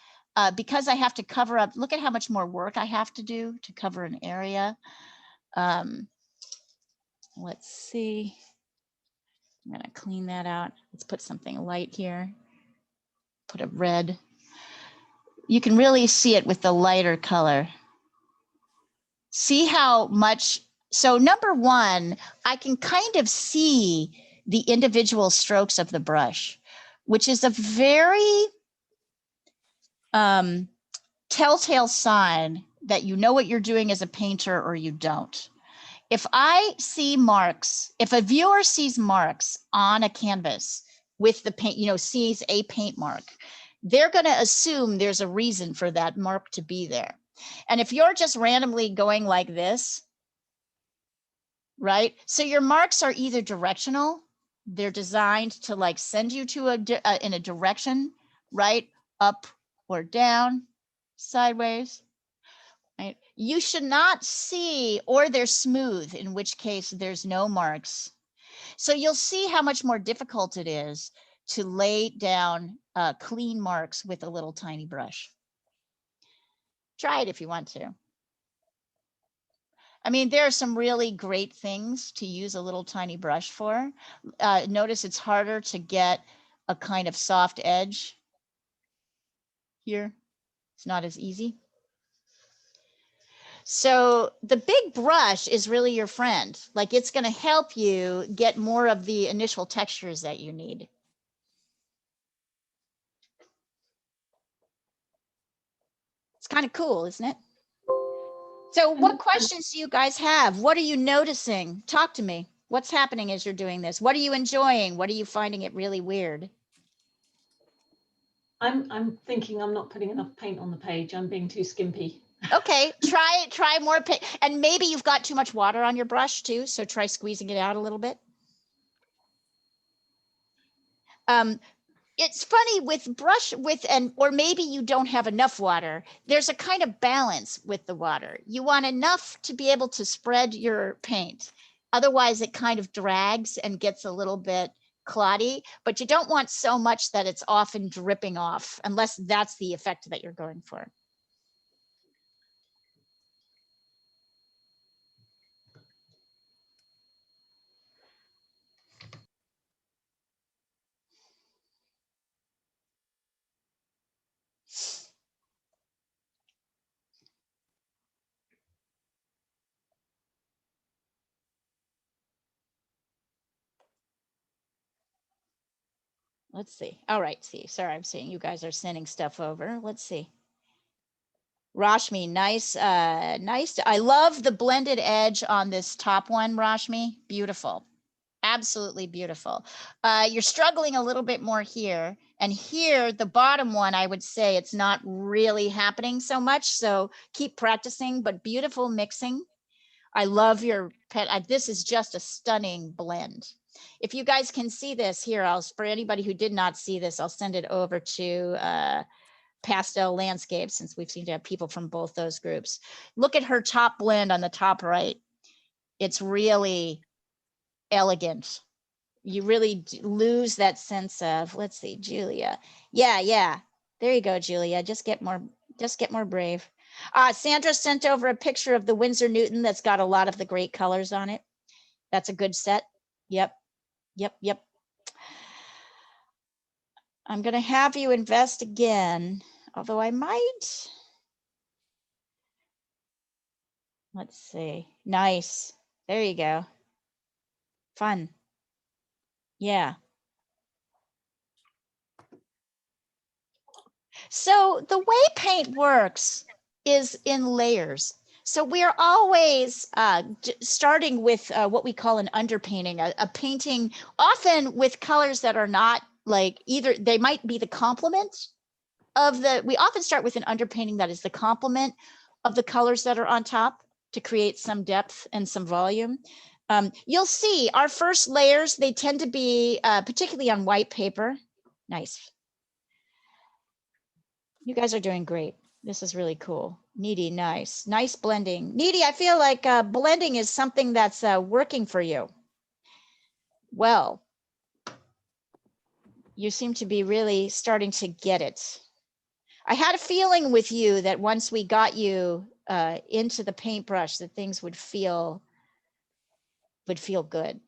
because I have to cover up, look at how much more work I have to do to cover an area. Let's see. I'm going to clean that out. Let's put something light here. Put a red. You can really see it with the lighter color. See how much, so number one, I can kind of see the individual strokes of the brush, which is a very telltale sign that you know what you're doing as a painter or you don't. If I see marks, if a viewer sees marks on a canvas with the paint, you know, sees a paint mark, they're going to assume there's a reason for that mark to be there. And if you're just randomly going like this, right? So your marks are either directional, they're designed to like send you to in a direction, right? Up or down, sideways, right? You should not see, or they're smooth, in which case there's no marks. So you'll see how much more difficult it is to lay down clean marks with a little tiny brush. Try it if you want to. I mean, there are some really great things to use a little tiny brush for. Notice it's harder to get a kind of soft edge here. It's not as easy. So the big brush is really your friend. Like, it's going to help you get more of the initial textures that you need. It's kind of cool, isn't it? So what questions do you guys have? What are you noticing? Talk to me. What's happening as you're doing this? What are you enjoying? What are you finding it really weird? I'm thinking I'm not putting enough paint on the page. I'm being too skimpy. Okay, try more paint. And maybe you've got too much water on your brush too, so try squeezing it out a little bit. It's funny with or maybe you don't have enough water. There's a kind of balance with the water. You want enough to be able to spread your paint. Otherwise, it kind of drags and gets a little bit cloddy, but you don't want so much that it's often dripping off, unless that's the effect that you're going for. Let's see. All right, see, sorry, I'm seeing you guys are sending stuff over. Let's see. Rashmi, nice, nice. I love the blended edge on this top one, Rashmi. Beautiful, absolutely beautiful. You're struggling a little bit more here. And here, the bottom one, I would say it's not really happening so much. So keep practicing, but beautiful mixing. I love your pet. This is just a stunning blend. If you guys can see this here, for anybody who did not see this, I'll send it over to Pastel Landscape, since we've seemed to have people from both those groups. Look at her top blend on the top right. It's really elegant. You really lose that sense of, let's see, Julia. Yeah. There you go, Julia. Just get more brave. Sandra sent over a picture of the Winsor Newton that's got a lot of the great colors on it. That's a good set. Yep. I'm going to have you invest again, although I might. Let's see. Nice. There you go. Fun. Yeah. So the way paint works is in layers. So we're always starting with what we call an underpainting, a painting often with colors that are not like either, they might be the complement of we often start with an underpainting that is the complement of the colors that are on top to create some depth and some volume. You'll see our first layers, they tend to be particularly on white paper. Nice. You guys are doing great. This is really cool. Needy, nice blending. Needy, I feel like blending is something that's working for you. Well, you seem to be really starting to get it. I had a feeling with you that once we got you into the paintbrush, that things would feel good.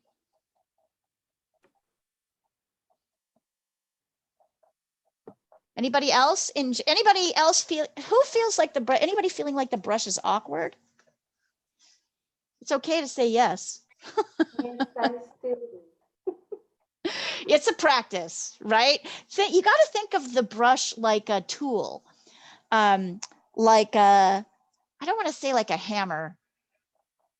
Anybody else? Anybody else who feels like anybody feeling like the brush is awkward? It's okay to say yes. Yes, I still do. It's a practice, right? So you got to think of the brush like a tool, like I don't want to say like a hammer,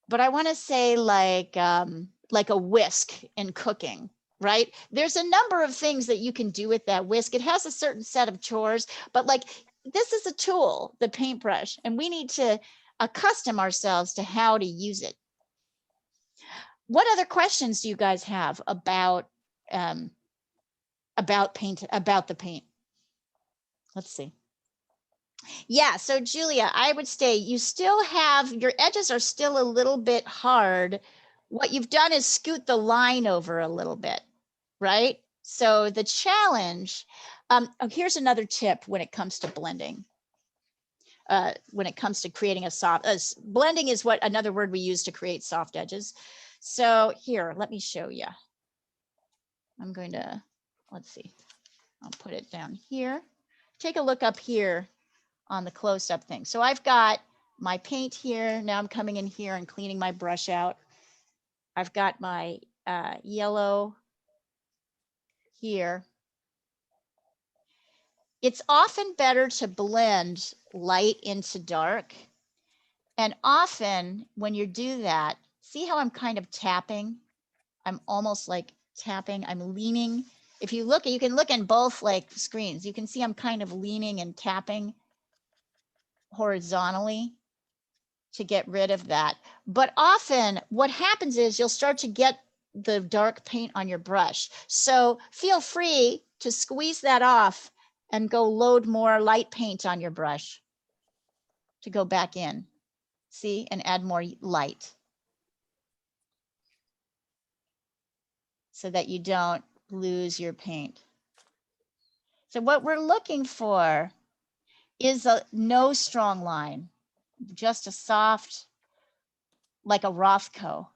but I want to say like a whisk in cooking, right? There's a number of things that you can do with that whisk. It has a certain set of chores, but like this is a tool, the paintbrush, and we need to accustom ourselves to how to use it. What other questions do you guys have about the paint? Let's see. Yeah, so Julia, I would say you still have, your edges are still a little bit hard. What you've done is scoot the line over a little bit, right? So the challenge, here's another tip when it comes to blending. When it comes to creating a soft, blending is what another word we use to create soft edges. So here, let me show you. I'm going to, let's see, I'll put it down here. Take a look up here on the close-up thing. So I've got my paint here. Now I'm coming in here and cleaning my brush out. I've got my yellow here. It's often better to blend light into dark. And often when you do that, see how I'm kind of tapping? I'm almost like tapping, I'm leaning. If you look, you can look in both like screens. You can see I'm kind of leaning and tapping horizontally to get rid of that. But often what happens is you'll start to get the dark paint on your brush. So feel free to squeeze that off and go load more light paint on your brush to go back in. See, and add more light so that you don't lose your paint. So what we're looking for is no strong line, just a soft, like a Rothko.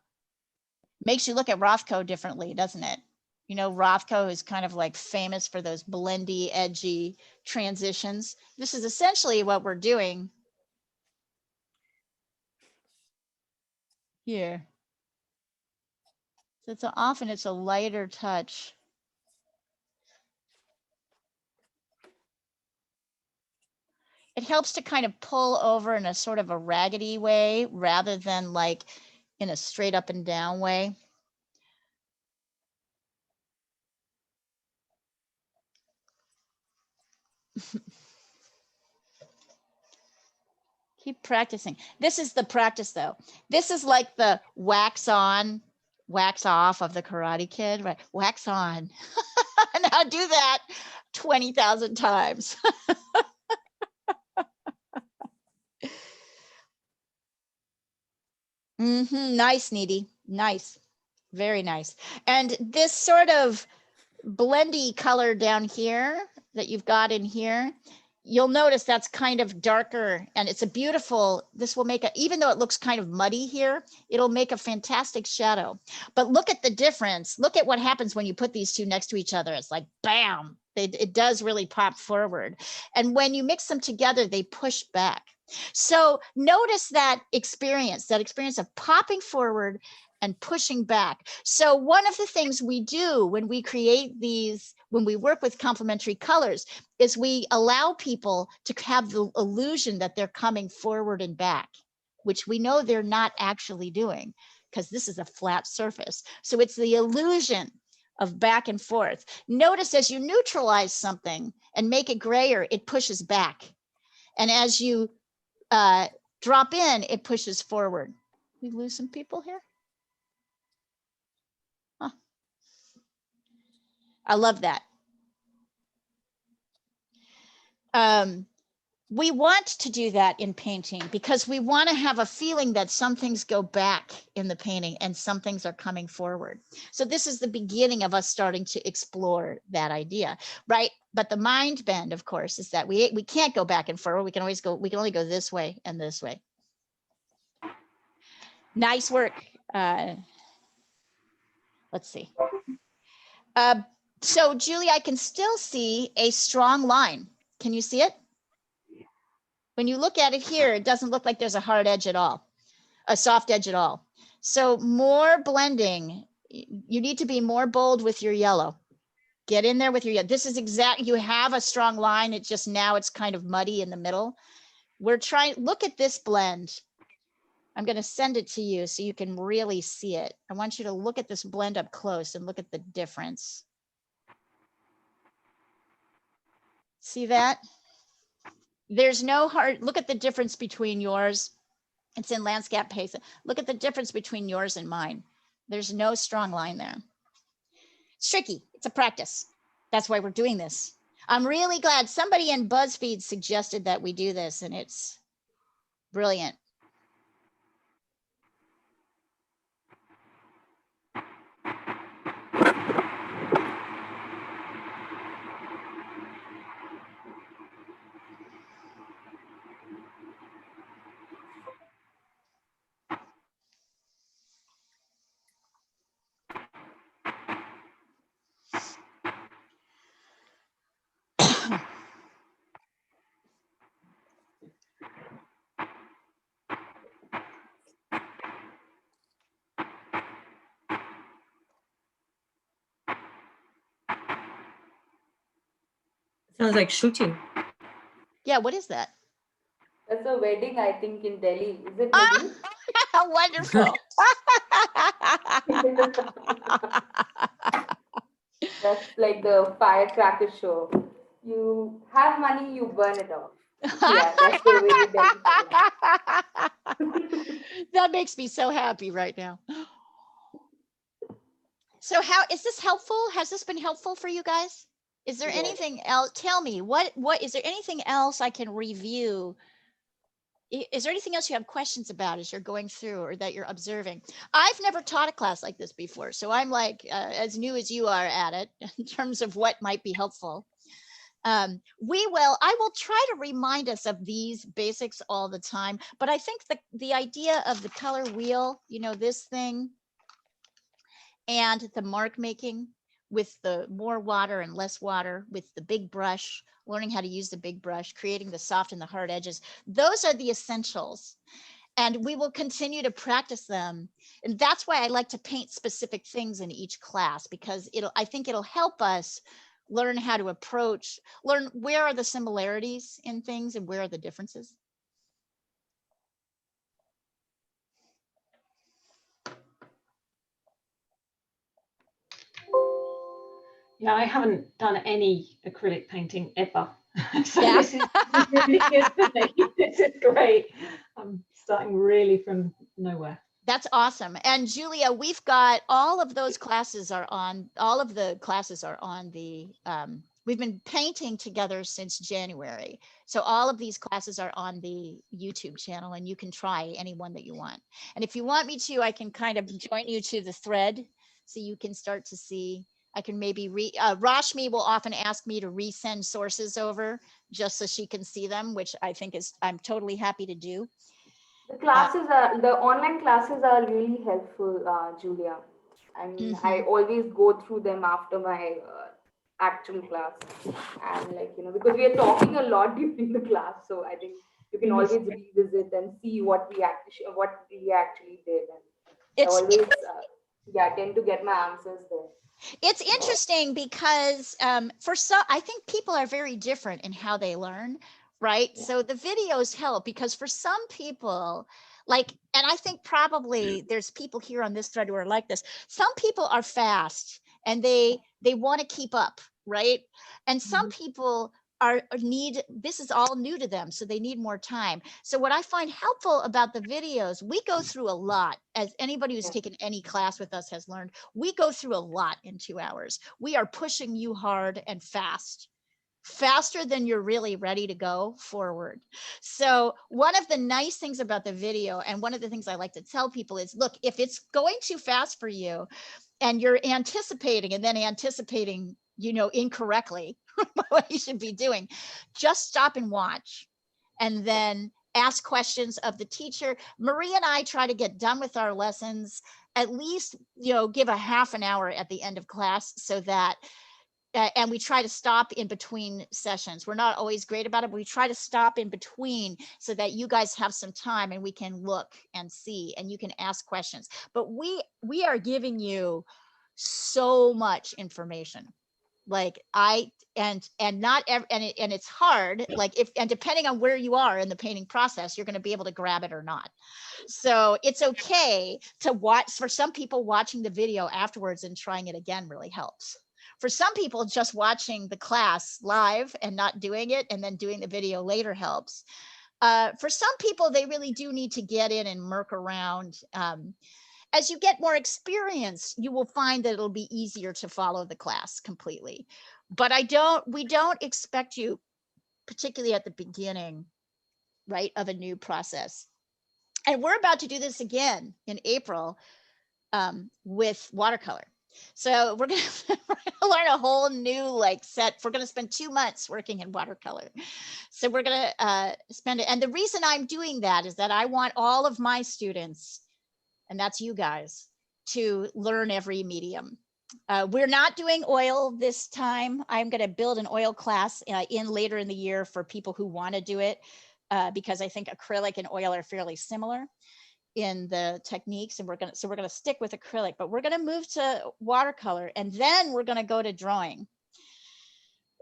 Makes you look at Rothko differently, doesn't it? You know, Rothko is kind of like famous for those blendy, edgy transitions. This is essentially what we're doing here. So often it's a lighter touch. It helps to kind of pull over in a sort of a raggedy way rather than like in a straight up and down way. Keep practicing. This is the practice though. This is like the wax on, wax off of the Karate Kid, right? Wax on. Now do that 20,000 times. Nice, Needy. Nice. Very nice. And this sort of blendy color down here that you've got in here, you'll notice that's kind of darker, and it's a beautiful, this will make even though it looks kind of muddy here, it'll make a fantastic shadow. But look at the difference. Look at what happens when you put these two next to each other. It's like, bam, it does really pop forward. And when you mix them together, they push back. So notice that experience of popping forward and pushing back. So one of the things we do when we create these, when we work with complementary colors, is we allow people to have the illusion that they're coming forward and back, which we know they're not actually doing because this is a flat surface. So it's the illusion of back and forth. Notice as you neutralize something and make it grayer, it pushes back. And as you drop in, it pushes forward. We lose some people here? Huh. I love that. We want to do that in painting because we want to have a feeling that some things go back in the painting and some things are coming forward. So this is the beginning of us starting to explore that idea, right? But the mind bend, of course, is that we can't go back and forward. We can only go this way and this way. Nice work. Let's see. So Julie, I can still see a strong line. Can you see it? When you look at it here, it doesn't look like there's a hard edge at all, a soft edge at all. So more blending, you need to be more bold with your yellow. Get in there with your, this is you have a strong line. It's just now it's kind of muddy in the middle. We're trying, look at this blend. I'm going to send it to you so you can really see it. I want you to look at this blend up close and look at the difference. See that? There's no hard, look at the difference between yours. It's in landscape pace. Look at the difference between yours and mine. There's no strong line there. It's tricky. It's a practice. That's why we're doing this. I'm really glad somebody in BuzzFeed suggested that we do this, and it's brilliant. Sounds like shooting. Yeah, what is that? That's a wedding, I think, in Delhi. Is it Delhi? Wonderful. That's like the firecracker show. You have money, you burn it off. Yeah, that's the way That makes me so happy right now. So how is this helpful? Has this been helpful for you guys? Is there anything else? Tell me, what is there anything else I can review? Is there anything else you have questions about as you're going through or that you're observing? I've never taught a class like this before, so I'm like as new as you are at it in terms of what might be helpful. I will try to remind us of these basics all the time, but I think the idea of the color wheel, you know, this thing, and the mark making with the more water and less water, with the big brush, learning how to use the big brush, creating the soft and the hard edges. Those are the essentials. And we will continue to practice them. And that's why I like to paint specific things in each class, because I think it'll help us learn how to learn where are the similarities in things and where are the differences. Yeah, I haven't done any acrylic painting ever. So Yeah. This is really good for me. This is great. I'm starting really from nowhere. That's awesome. And Julia, we've got all of the classes are on the, we've been painting together since January. So all of these classes are on the YouTube channel, and you can try any one that you want. And if you want me to, I can kind of join you to the thread so you can start to see. I can maybe Rashmi will often ask me to resend sources over just so she can see them, which I think I'm totally happy to do. The online classes are really helpful, Julia. I mean, I always go through them after my actual class, and because we are talking a lot during the class, so I think you can always revisit and see what we actually did. And I always tend to get my answers there. It's interesting because I think people are very different in how they learn, right? Yeah. So the videos help because for some people, and I think probably there's people here on this thread who are like this. Some people are fast and they want to keep up, right? And some people this is all new to them, so they need more time. So what I find helpful about the videos, we go through a lot, as anybody who's taken any class with us has learned, we go through a lot in 2 hours. We are pushing you hard and fast, faster than you're really ready to go forward. So one of the nice things about the video, and one of the things I like to tell people is, look, if it's going too fast for you and you're anticipating incorrectly what you should be doing, just stop and watch and then ask questions of the teacher. Marie and I try to get done with our lessons, at least, give a half an hour at the end of class so that and we try to stop in between sessions. We're not always great about it, but we try to stop in between so that you guys have some time and we can look and see and you can ask questions. But we are giving you so much information. Like and it's hard, like and depending on where you are in the painting process, you're going to be able to grab it or not. So it's okay to watch. For some people, watching the video afterwards and trying it again really helps. For some people, just watching the class live and not doing it and then doing the video later helps. For some people, they really do need to get in and murk around. As you get more experience, you will find that it'll be easier to follow the class completely. But we don't expect you, particularly at the beginning, right, of a new process. And we're about to do this again in April with watercolor. So we're gonna learn a whole new like set. We're gonna spend 2 months working in watercolor. So we're gonna spend it. And the reason I'm doing that is that I want all of my students, and that's you guys, to learn every medium. We're not doing oil this time. I'm going to build an oil class in later in the year for people who want to do it, because I think acrylic and oil are fairly similar in the techniques, and we're going to stick with acrylic, but we're going to move to watercolor, and then we're going to go to drawing.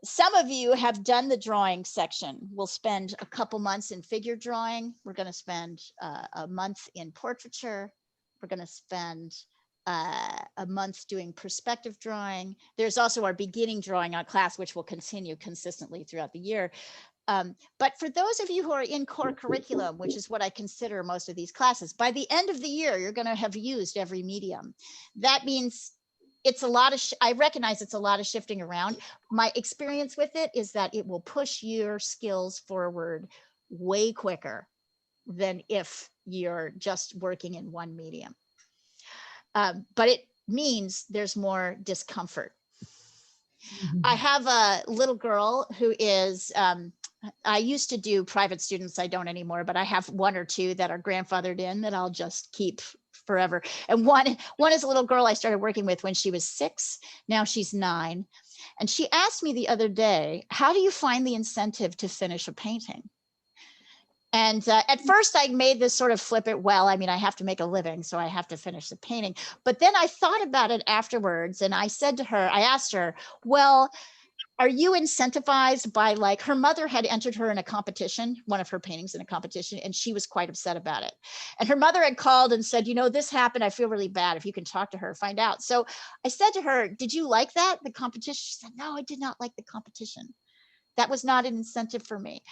Some of you have done the drawing section. We'll spend a couple months in figure drawing. We're going to spend a month in portraiture. We're going to spend a month doing perspective drawing. There's also our beginning drawing class, which will continue consistently throughout the year. But for those of you who are in core curriculum, which is what I consider most of these classes, by the end of the year, you're going to have used every medium. That means it's a lot of, I recognize it's a lot of shifting around. My experience with it is that it will push your skills forward way quicker than if you're just working in one medium. But it means there's more discomfort. I have a little girl who is, I used to do private students, I don't anymore, but I have 1 or 2 that are grandfathered in that I'll just keep forever. And one is a little girl I started working with when she was 6. Now she's 9. And she asked me the other day, how do you find the incentive to finish a painting? And at first I made this sort of flippant, well, I mean, I have to make a living, so I have to finish the painting. But then I thought about it afterwards, and I said to her, I asked her, well, are you incentivized by, like, her mother had entered her in a competition, one of her paintings in a competition, and she was quite upset about it. And her mother had called and said, you know, this happened, I feel really bad. If you can talk to her, find out. So I said to her, did you like that, the competition? She said, no, I did not like the competition. That was not an incentive for me.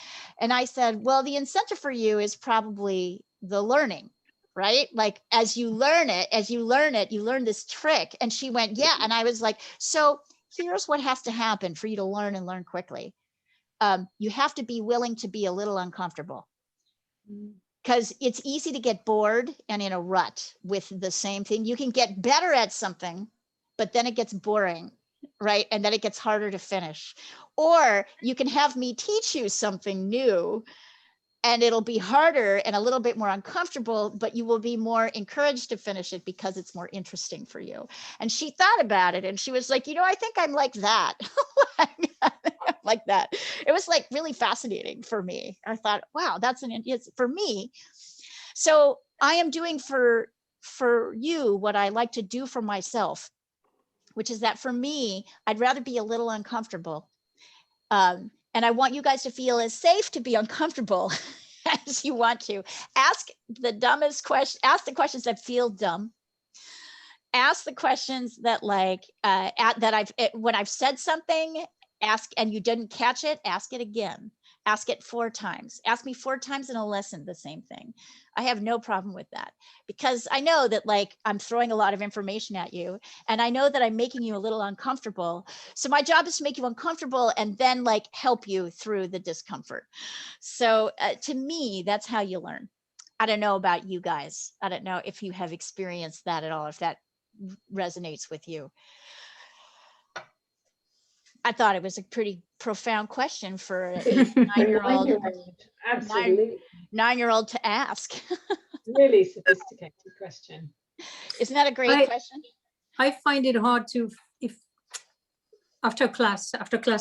And I said, well, the incentive for you is probably the learning, right? Like, as you learn it, you learn this trick. And she went, yeah. And I was like, so here's what has to happen for you to learn and learn quickly. You have to be willing to be a little uncomfortable, because it's easy to get bored and in a rut with the same thing. You can get better at something, but then it gets boring, right? And then it gets harder to finish. Or you can have me teach you something new and it'll be harder and a little bit more uncomfortable, but you will be more encouraged to finish it because it's more interesting for you. And she thought about it and she was like, you know, I think I'm like that. Like that. It was like really fascinating for me. I thought, wow, it's for me. So I am doing for you what I like to do for myself, which is that for me, I'd rather be a little uncomfortable. And I want you guys to feel as safe to be uncomfortable as you want to. Ask the dumbest question, ask the questions that feel dumb. Ask the questions that like, when I've said something, ask and you didn't catch it, ask it again. Ask it 4 times. Ask me 4 times in a lesson the same thing. I have no problem with that, because I know that like I'm throwing a lot of information at you and I know that I'm making you a little uncomfortable. So my job is to make you uncomfortable and then like help you through the discomfort. So to me, that's how you learn. I don't know about you guys. I don't know if you have experienced that at all, if that resonates with you. I thought it was a pretty profound question for a 9-year-old. Absolutely. 9-year-old to ask. Really sophisticated question. Isn't that a great question? I find it hard to, after class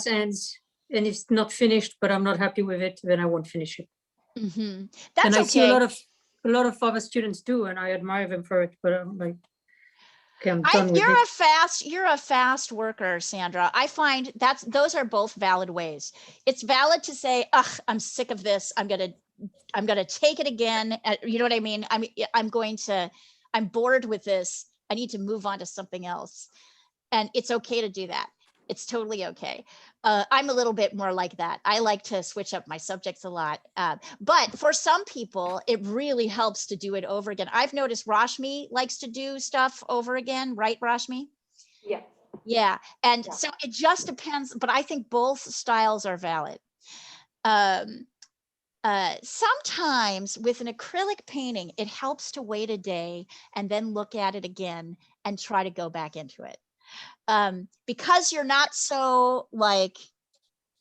ends, and it's not finished, but I'm not happy with it, then I won't finish it. Mm-hmm. That's and I okay. see a lot of other students do, and I admire them for it, but I'm like, okay, I'm done with it. You're a fast worker, Sandra. I find those are both valid ways. It's valid to say, ugh, I'm sick of this. I'm gonna take it again. You know what I mean? I'm bored with this. I need to move on to something else. And it's okay to do that. It's totally okay. I'm a little bit more like that. I like to switch up my subjects a lot. But for some people, it really helps to do it over again. I've noticed Rashmi likes to do stuff over again, right, Rashmi? Yeah. Yeah. And Yeah. so it just depends, but I think both styles are valid. Sometimes with an acrylic painting, it helps to wait a day and then look at it again and try to go back into it. Because you're not so like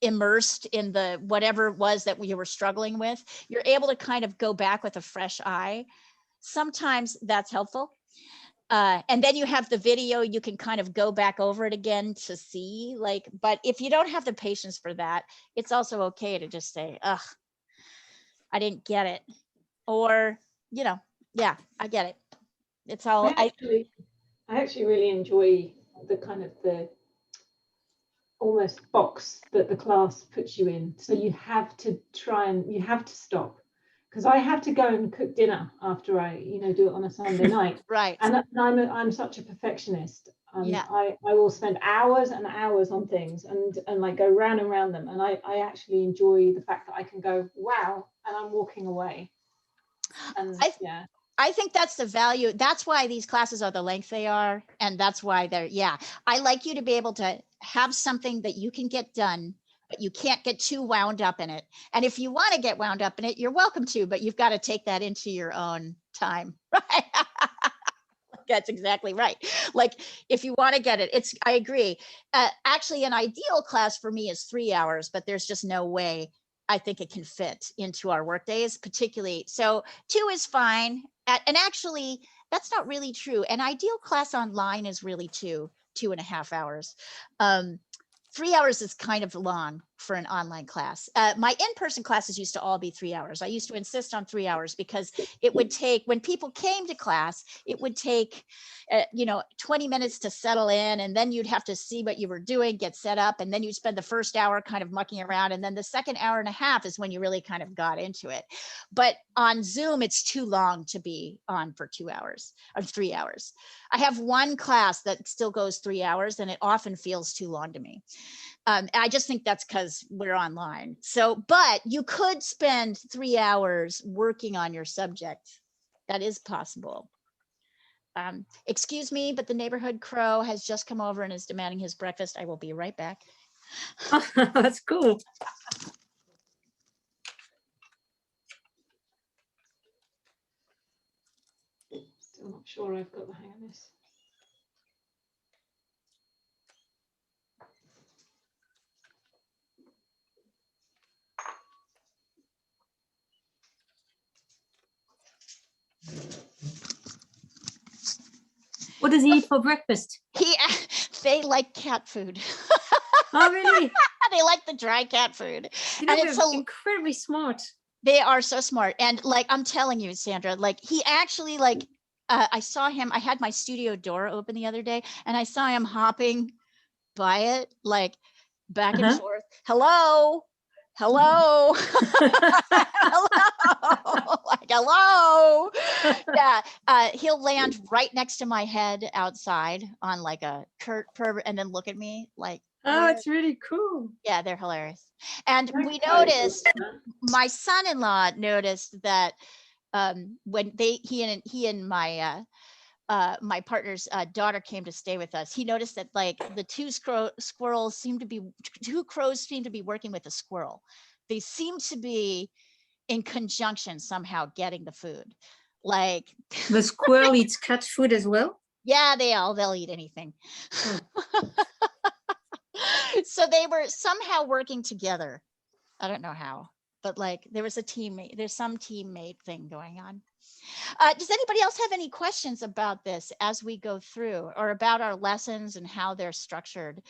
immersed in the whatever it was that you were struggling with, you're able to kind of go back with a fresh eye. Sometimes that's helpful. And then you have the video, you can kind of go back over it again to see, like, but if you don't have the patience for that, it's also okay to just say, ugh, I didn't get it. Or, you know, yeah, I get it. It's all I actually really enjoy the kind of the almost box that the class puts you in. So you have to you have to stop, because I have to go and cook dinner after I, do it on a Sunday night. right. And I'm such a perfectionist. Yeah. I will spend hours and hours on things and like go round and round them. And I actually enjoy the fact that I can go, wow, and I'm walking away. And I think that's the value. That's why these classes are the length they are. And that's why I like you to be able to have something that you can get done, but you can't get too wound up in it. And if you want to get wound up in it, you're welcome to, but you've got to take that into your own time. Right. That's exactly right. Like if you want to get it, I agree. Actually, an ideal class for me is 3 hours, but there's just no way I think it can fit into our work days, particularly. So 2 is fine. And actually, that's not really true. An ideal class online is really 2.5 hours. 3 hours is kind of long for an online class. My in-person classes used to all be 3 hours. I used to insist on 3 hours because it would take, when people came to class, it would take, 20 minutes to settle in, and then you'd have to see what you were doing, get set up, and then you'd spend the first hour kind of mucking around, and then the second hour and a half is when you really kind of got into it. But on Zoom, it's too long to be on for 2 hours or 3 hours. I have one class that still goes 3 hours, and it often feels too long to me. I just think that's because we're online. So, but you could spend 3 hours working on your subject. That is possible. Excuse me, but the neighborhood crow has just come over and is demanding his breakfast. I will be right back. That's cool. Still not sure I've got the hang of this. What does he eat for breakfast? They like cat food. Oh, really? They like the dry cat food. You know, and it's incredibly smart. They are so smart. And like, I'm telling you, Sandra, like he actually I saw him, I had my studio door open the other day and I saw him hopping by it, like back and forth. Hello. Hello. Hello. Like, hello. Yeah. He'll land right next to my head outside on like a curt pervert and then look at me like, oh, it's really cool. Yeah, they're hilarious. And we noticed, my son-in-law noticed that when he and my my partner's daughter came to stay with us, he noticed that like the two crows seemed to be working with a squirrel. They seem to be in conjunction somehow getting the food. Like the squirrel eats cat food as well? Yeah, they'll eat anything. So they were somehow working together. I don't know how, but like there was a teammate, there's some teammate thing going on. Does anybody else have any questions about this as we go through, or about our lessons and how they're structured?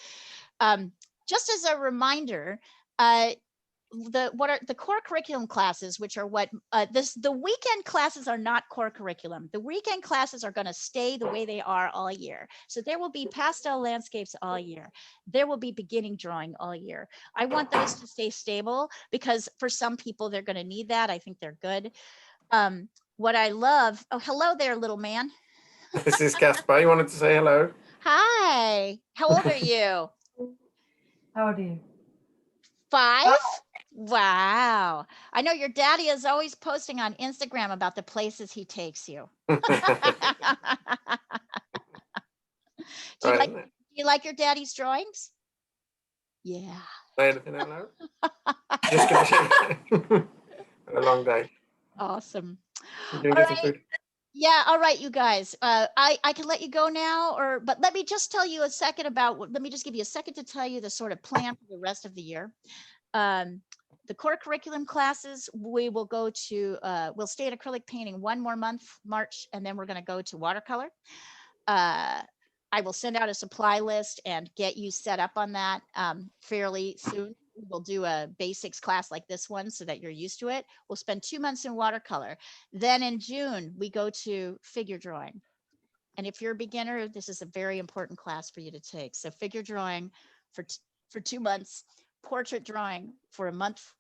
Just as a reminder, what are the core curriculum classes, which are what the weekend classes are not core curriculum. The weekend classes are going to stay the way they are all year. So there will be pastel landscapes all year. There will be beginning drawing all year. I want those to stay stable because for some people they're going to need that. I think they're good. What I love, oh, hello there, little man. This is Caspar. You wanted to say hello? Hi, how old are you? How do you? 5? Wow. I know your daddy is always posting on Instagram about the places he takes you. Do you like your daddy's drawings? Yeah. Say anything hello? Just gonna show a long day. Awesome. You gonna get some food? Yeah, all right, you guys. I can let you go now, but let me just tell you a second let me just give you a second to tell you the sort of plan for the rest of the year. The core curriculum classes, we will go to, we'll stay at acrylic painting one more month, March, and then we're going to go to watercolor. I will send out a supply list and get you set up on that fairly soon. We'll do a basics class like this one so that you're used to it. We'll spend 2 months in watercolor. Then in June, we go to figure drawing. And if you're a beginner, this is a very important class for you to take. So figure drawing for 2 months, portrait drawing for a month.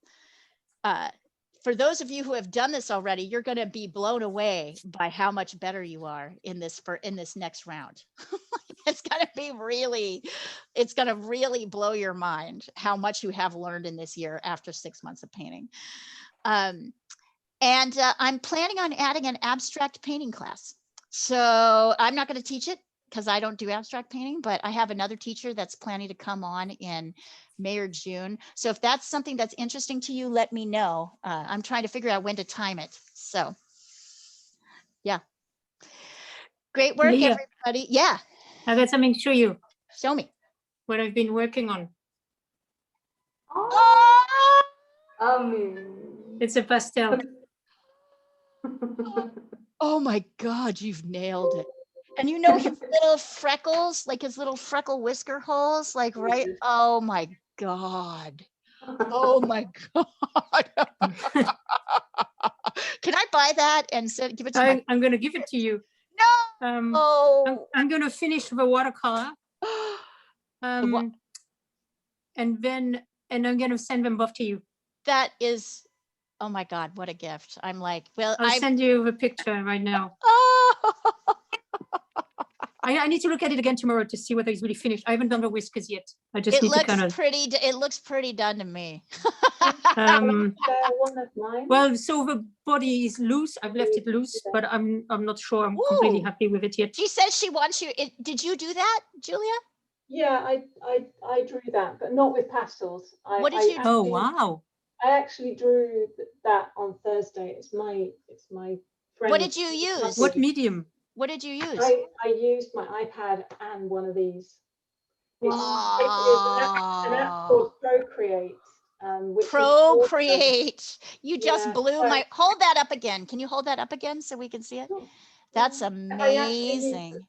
For those of you who have done this already, you're going to be blown away by how much better you are in this next round. It's going to really blow your mind how much you have learned in this year after 6 months of painting. And I'm planning on adding an abstract painting class. So I'm not going to teach it because I don't do abstract painting, but I have another teacher that's planning to come on in May or June. So if that's something that's interesting to you, let me know. I'm trying to figure out when to time it. So yeah. Great work, Leah, everybody. Yeah. I got something to show you. Show me. What I've been working on. Oh! It's a pastel. Oh my God, you've nailed it. And you know his little freckles, like his little freckle whisker holes, like right. Oh my God. Oh my God. Can I buy that and give it to I'm going to give it to you. No. I'm going to finish the watercolor. And I'm going to send them both to you. That is, oh my God, what a gift. I'm like, well, I'll send you the picture right now. Oh. I need to look at it again tomorrow to see whether it's really finished. I haven't done the whiskers yet. I just need to kind of. It looks pretty done to me. One of mine. Well, so the body is loose. I've left it loose, but I'm not sure I'm completely happy with it yet. She says she wants you. Did you do that, Julia? Yeah, I drew that, but not with pastels. What did you do? Oh wow! I actually drew that on Thursday. It's my friend. What did you use? What medium? What did you use? I used my iPad and one of these. It's an app called Procreate. Procreate. You just blew my. Hold that up again. Can you hold that up again so we can see it? Sure. That's amazing.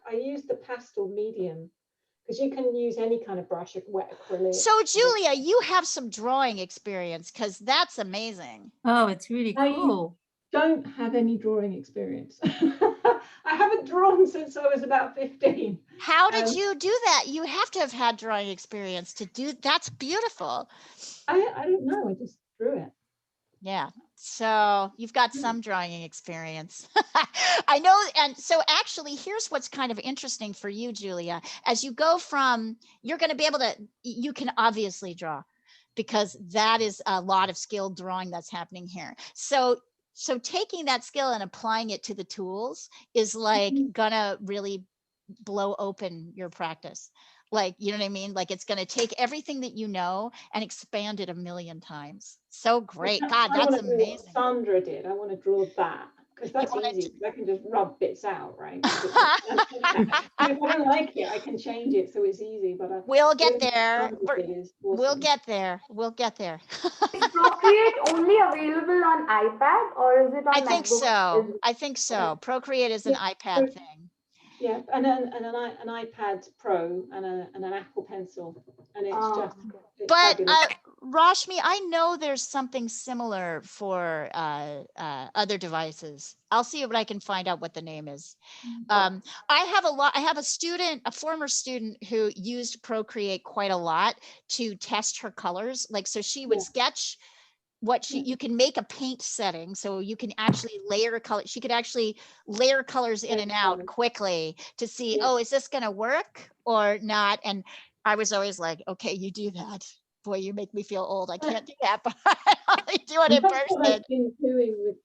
I used the pastel medium because you can use any kind of brush, wet acrylic. So Julia, you have some drawing experience because that's amazing. Oh, it's really cool. I don't have any drawing experience. I haven't drawn since I was about 15. How did you do that? You have to have had drawing experience to do. That's beautiful. I don't know. I just drew it. Yeah. So you've got some drawing experience. I know. And so actually, here's what's kind of interesting for you, Julia. As you go from, you're going to be able to, you can obviously draw because that is a lot of skilled drawing that's happening here. So taking that skill and applying it to the tools is like gonna really blow open your practice. Like, you know what I mean? Like it's gonna take everything that you know and expand it a million times. So great. God, that's amazing. Sandra did. I want to draw that. because that's wanna easy. I can just rub bits out, right? If I don't like it, I can change it, so it's easy. But We'll get doing there. the bit is We'll awesome. get there. We'll get there. Is Procreate only available on iPad or is it on I think MacBook? so. I think so. Procreate is an Yeah, iPad thing. Yeah, and an iPad Pro and an Apple Pencil, and it's just it's But fabulous. Rashmi, I know there's something similar for other devices. I'll see what I can find out what the name is. I have a former student who used Procreate quite a lot to test her colors. Like, so she would sketch what you can make a paint setting, so you can actually layer color. She could actually layer colors in and out quickly to see, oh, is this going to work or not? And I was always like, okay, you do that. Boy, you make me feel old. I can't do that, but I only do it in That's what person. I've been doing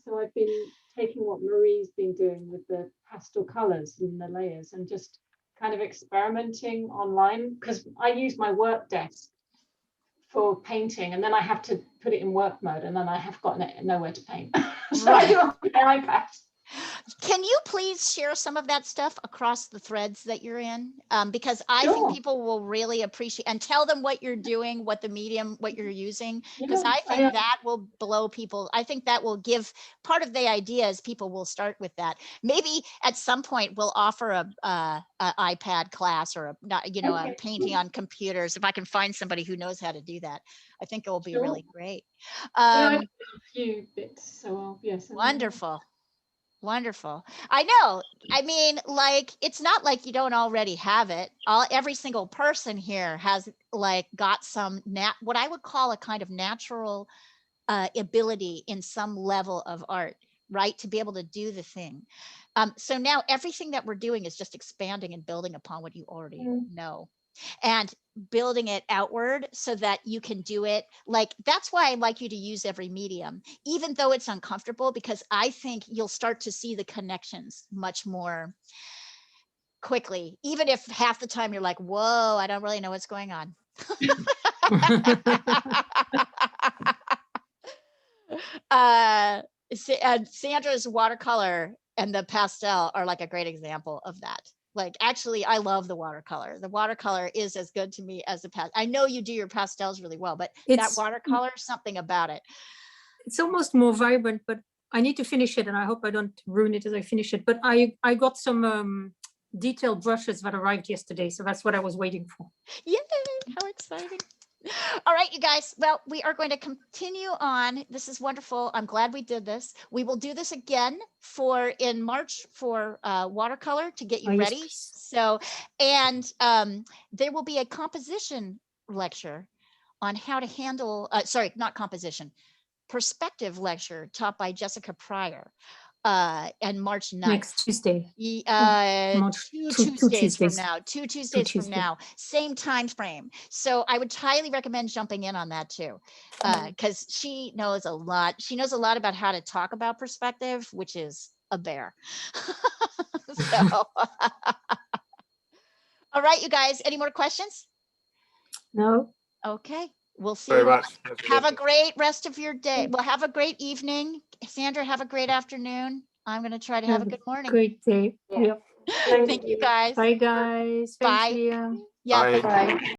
so I've been taking what Marie's been doing with the pastel colors and the layers and just kind of experimenting online, because I use my work desk for painting and then I have to put it in work mode and then I have got nowhere to paint. So I do it on my iPad. Can you please share some of that stuff across the threads that you're in? Because I think people will really appreciate, and tell them what you're doing, what the medium, what you're using, because I think that will blow people. I think that will give part of the idea is people will start with that. Maybe at some point we'll offer a iPad class or a painting on computers. If I can find somebody who knows how to do that, I think it will be really great. I've done a few bits, so yes. Wonderful. Wonderful. I know. I mean, like, it's not like you don't already have it. Every single person here has like got some what I would call a kind of natural ability in some level of art, right? To be able to do the thing. So now everything that we're doing is just expanding and building upon what you already know. And building it outward so that you can do it. Like, that's why I like you to use every medium, even though it's uncomfortable, because I think you'll start to see the connections much more quickly, even if half the time you're like, whoa, I don't really know what's going on. Sandra's watercolor and the pastel are like a great example of that. Like, actually, I love the watercolor. The watercolor is as good to me as the pastel. I know you do your pastels really well, but that watercolor, something about it. It's almost more vibrant, but I need to finish it, and I hope I don't ruin it as I finish it. But I got some detailed brushes that arrived yesterday, so that's what I was waiting for. Yay, how exciting. All right, you guys. Well, we are going to continue on. This is wonderful. I'm glad we did this. We will do this again in March for watercolor to get you ready. Yes, so, and there will be a composition lecture on how to handle, not composition, perspective lecture taught by Jessica Pryor. And March 9th. Next Tuesday. Two Tuesdays from now, same time frame. So I would highly recommend jumping in on that too, because she knows a lot. She knows a lot about how to talk about perspective, which is a bear. So, all right, you guys, any more questions? No. Okay. We'll see Very you. much. Have a great rest of your day. Well, have a great evening. Sandra, have a great afternoon. I'm going to try to have a good morning. Great day. Yeah. Yep. Thank you, guys. Bye, guys. Thanks, Bye. Leah. Yeah. Bye. Bye.